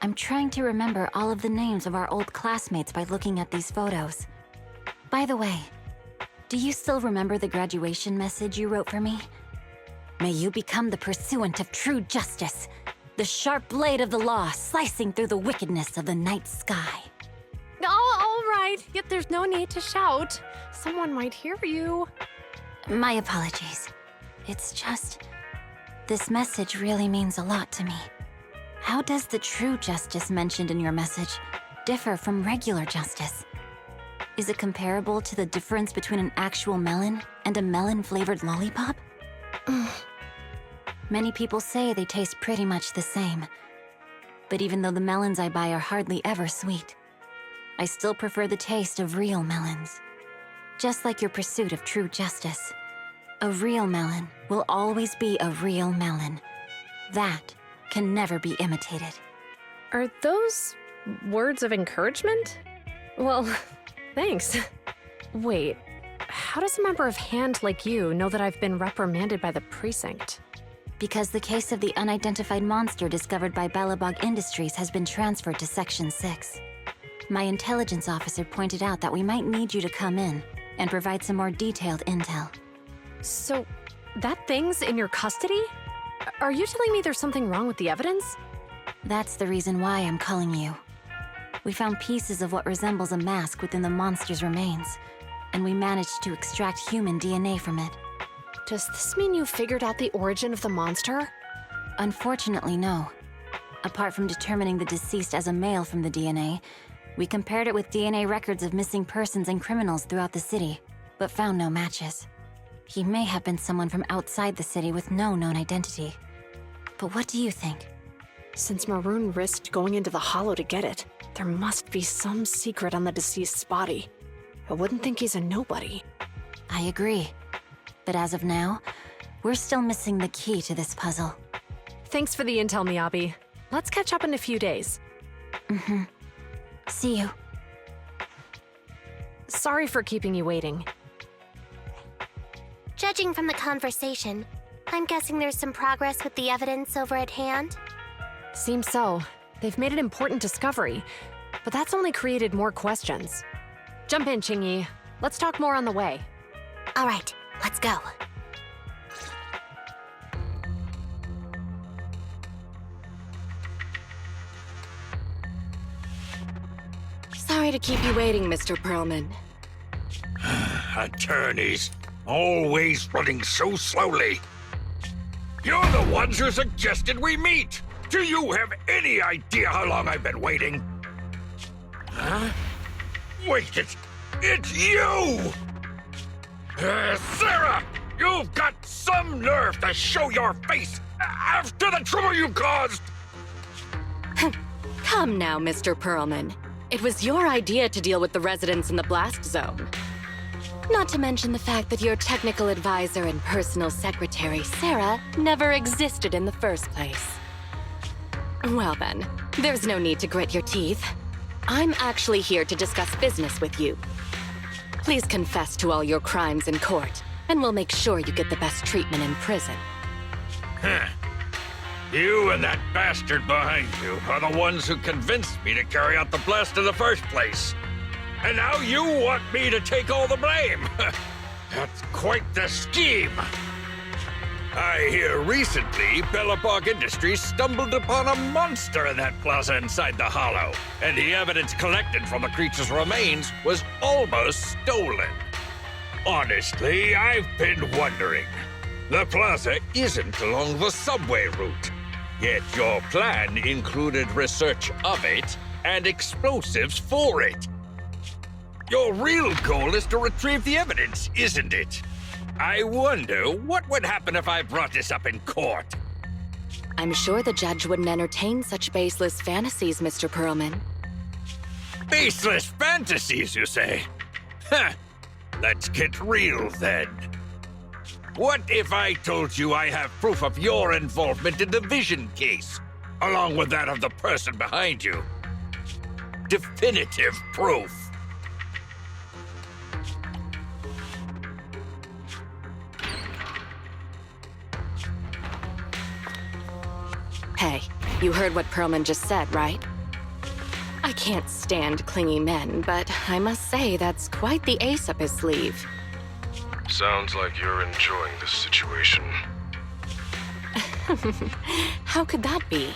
I'm trying to remember all of the names of our old classmates by looking at these photos. By the way, do you still remember the graduation message you wrote for me? May you become the pursuant of true justice, the sharp blade of the law slicing through the wickedness of the night sky. Oh, all right. Yet there's no need to shout. Someone might hear you. My apologies. It's just, this message really means a lot to me. How does the true justice mentioned in your message differ from regular justice? Is it comparable to the difference between an actual melon and a melon-flavored lollipop? Many people say they taste pretty much the same. But even though the melons I buy are hardly ever sweet, I still prefer the taste of real melons. Just like your pursuit of true justice, a real melon will always be a real melon. That can never be imitated. Are those words of encouragement? Well, thanks. Wait, how does a member of HAND like you know that I've been reprimanded by the precinct? Because the case of the unidentified monster discovered by Balabog Industries has been transferred to Section 6. My intelligence officer pointed out that we might need you to come in and provide some more detailed intel. So, that thing's in your custody? Are you telling me there's something wrong with the evidence? That's the reason why I'm calling you. We found pieces of what resembles a mask within the monster's remains, and we managed to extract human DNA from it. Does this mean you figured out the origin of the monster? Unfortunately, no. Apart from determining the deceased as a male from the DNA, we compared it with DNA records of missing persons and criminals throughout the city, but found no matches. He may have been someone from outside the city with no known identity. But what do you think? Since Maroon risked going into the Hollow to get it, there must be some secret on the deceased's body. I wouldn't think he's a nobody. I agree. But as of now, we're still missing the key to this puzzle. Thanks for the intel, Miyabi. Let's catch up in a few days. Mm-hmm. See you. Sorry for keeping you waiting. Judging from the conversation, I'm guessing there's some progress with the evidence over at hand? Seems so. They've made an important discovery, but that's only created more questions. Jump in, Qingyi. Let's talk more on the way. All right, let's go. Sorry to keep you waiting, Mr. Perlman. Attorneys, always running so slowly. You're the ones who suggested we meet. Do you have any idea how long I've been waiting? Huh? Wait, it's you! Sarah! You've got some nerve to show your face after the trouble you caused! Come now, Mr. Perlman. It was your idea to deal with the residents in the blast zone. Not to mention the fact that your technical advisor and personal secretary, Sarah, never existed in the first place. Well then, there's no need to grit your teeth. I'm actually here to discuss business with you. Please confess to all your crimes in court, and we'll make sure you get the best treatment in prison. Huh. You and that bastard behind you are the ones who convinced me to carry out the blast in the first place. And now you want me to take all the blame. That's quite the scheme. I hear recently Bellabog Industries stumbled upon a monster in that plaza inside the Hollow, and the evidence collected from the creature's remains was almost stolen. Honestly, I've been wondering. The plaza isn't along the subway route, yet your plan included research of it and explosives for it. Your real goal is to retrieve the evidence, isn't it? I wonder what would happen if I brought this up in court. I'm sure the judge wouldn't entertain such baseless fantasies, Mr. Perlman. Baseless fantasies, you say? Huh. Let's get real, then. What if I told you I have proof of your involvement in the Vision case, along with that of the person behind you? Definitive proof. Hey, you heard what Perlman just said, right? I can't stand clingy men, but I must say that's quite the ace up his sleeve. Sounds like you're enjoying this situation. How could that be?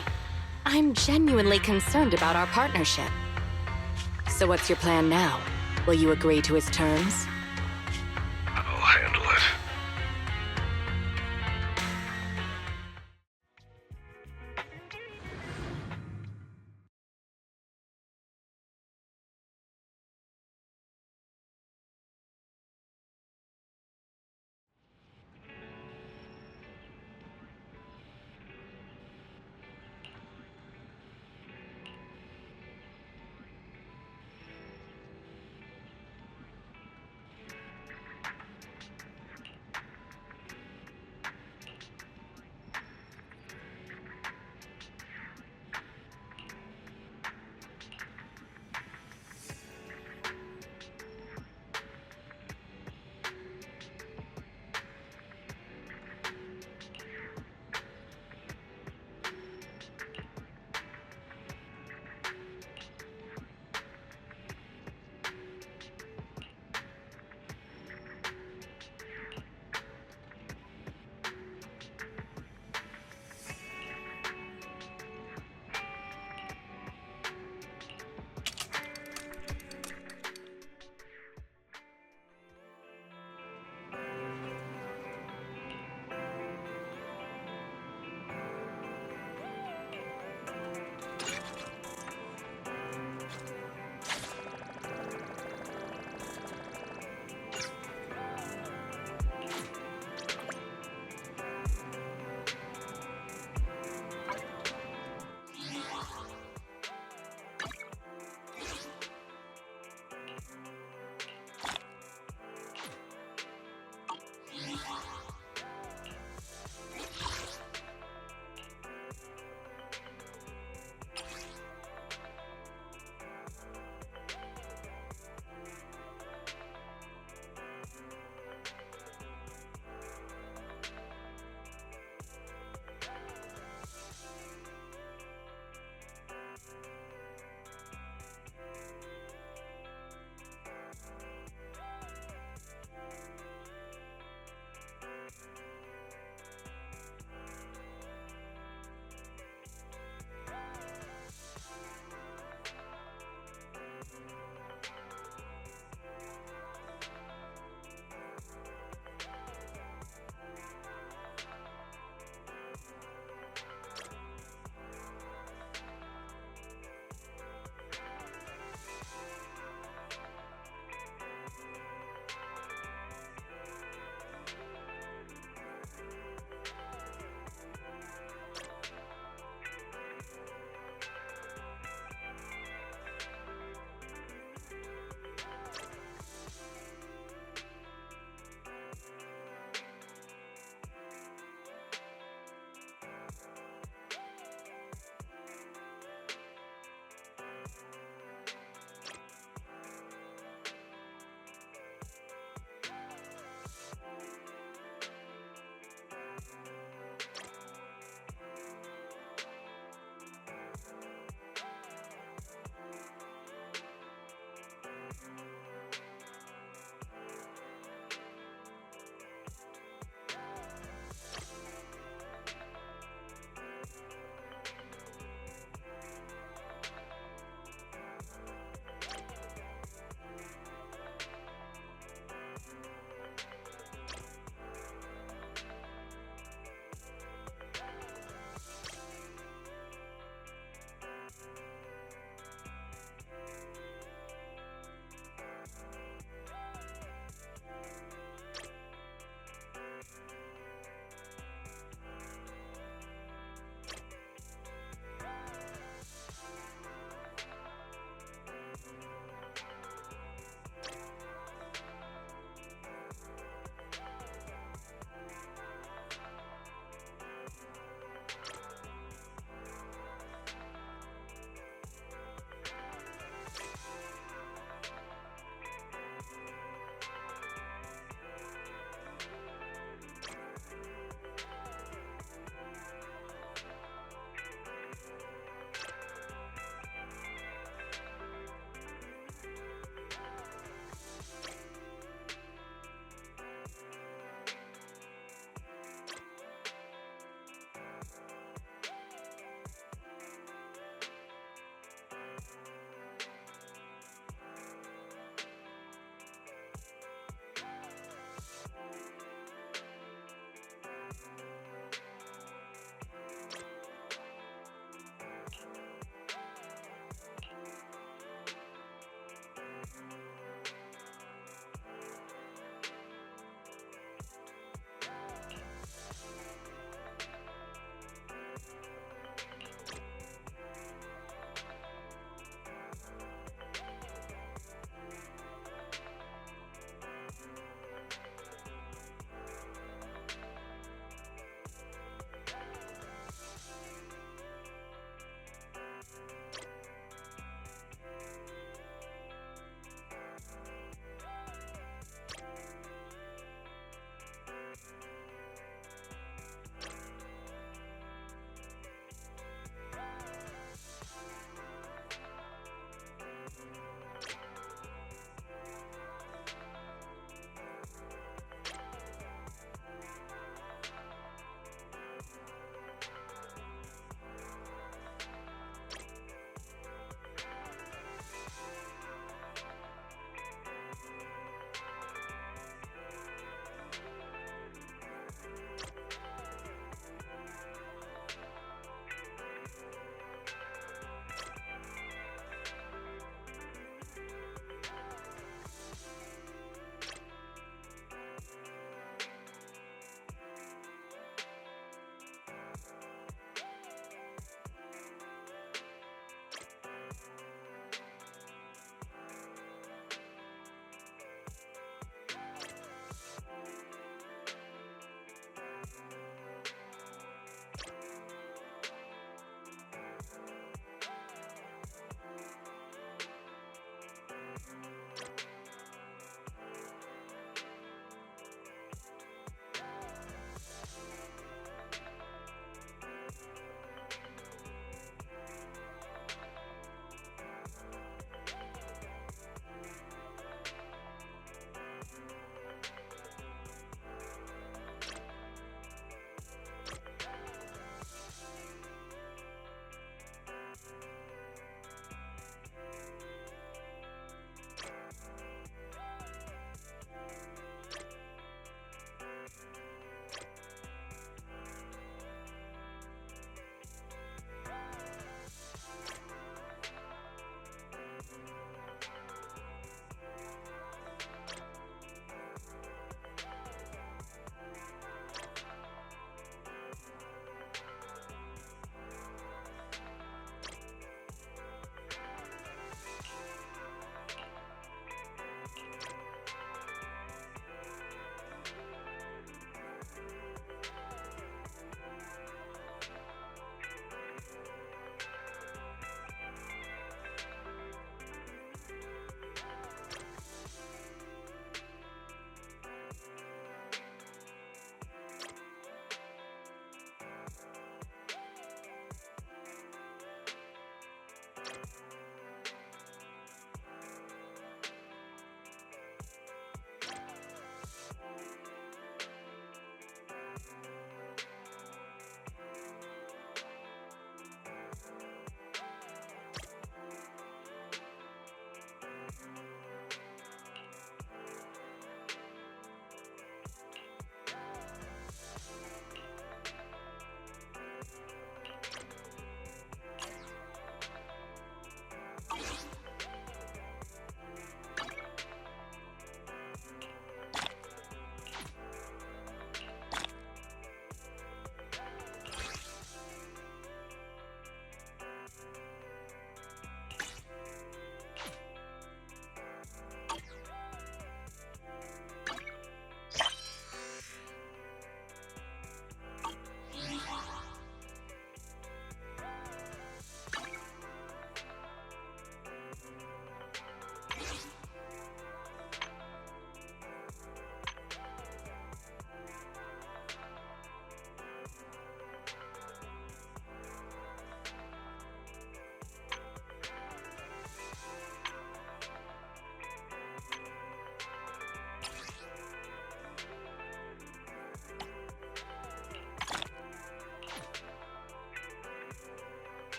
I'm genuinely concerned about our partnership. So what's your plan now? Will you agree to his terms? I'll handle it.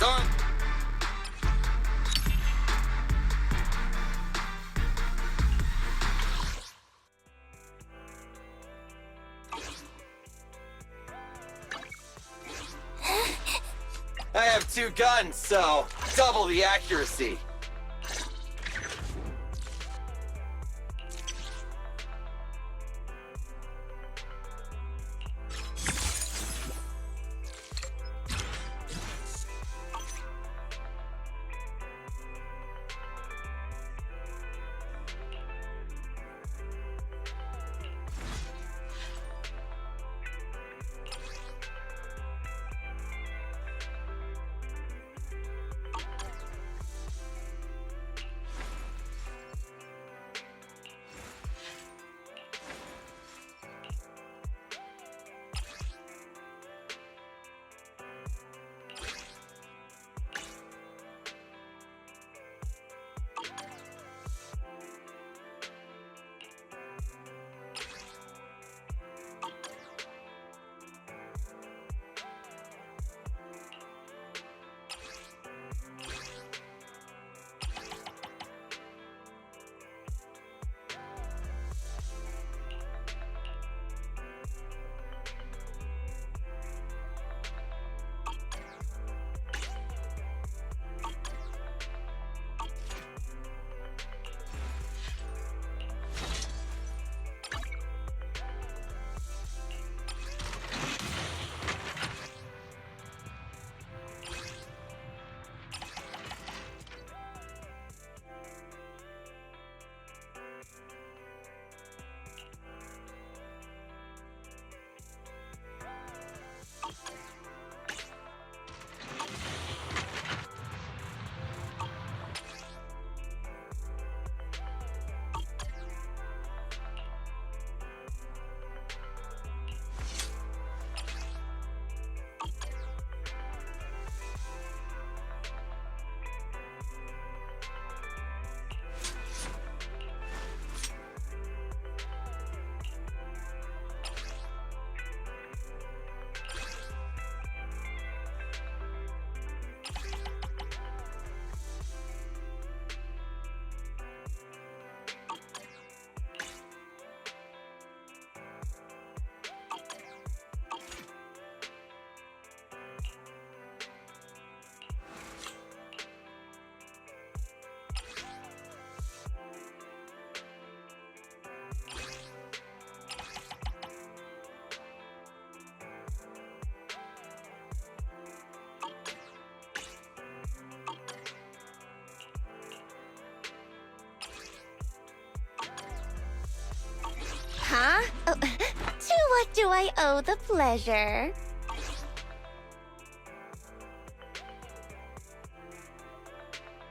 Gun! I have 2 guns, so double the accuracy. Huh? Oh, to what do I owe the pleasure?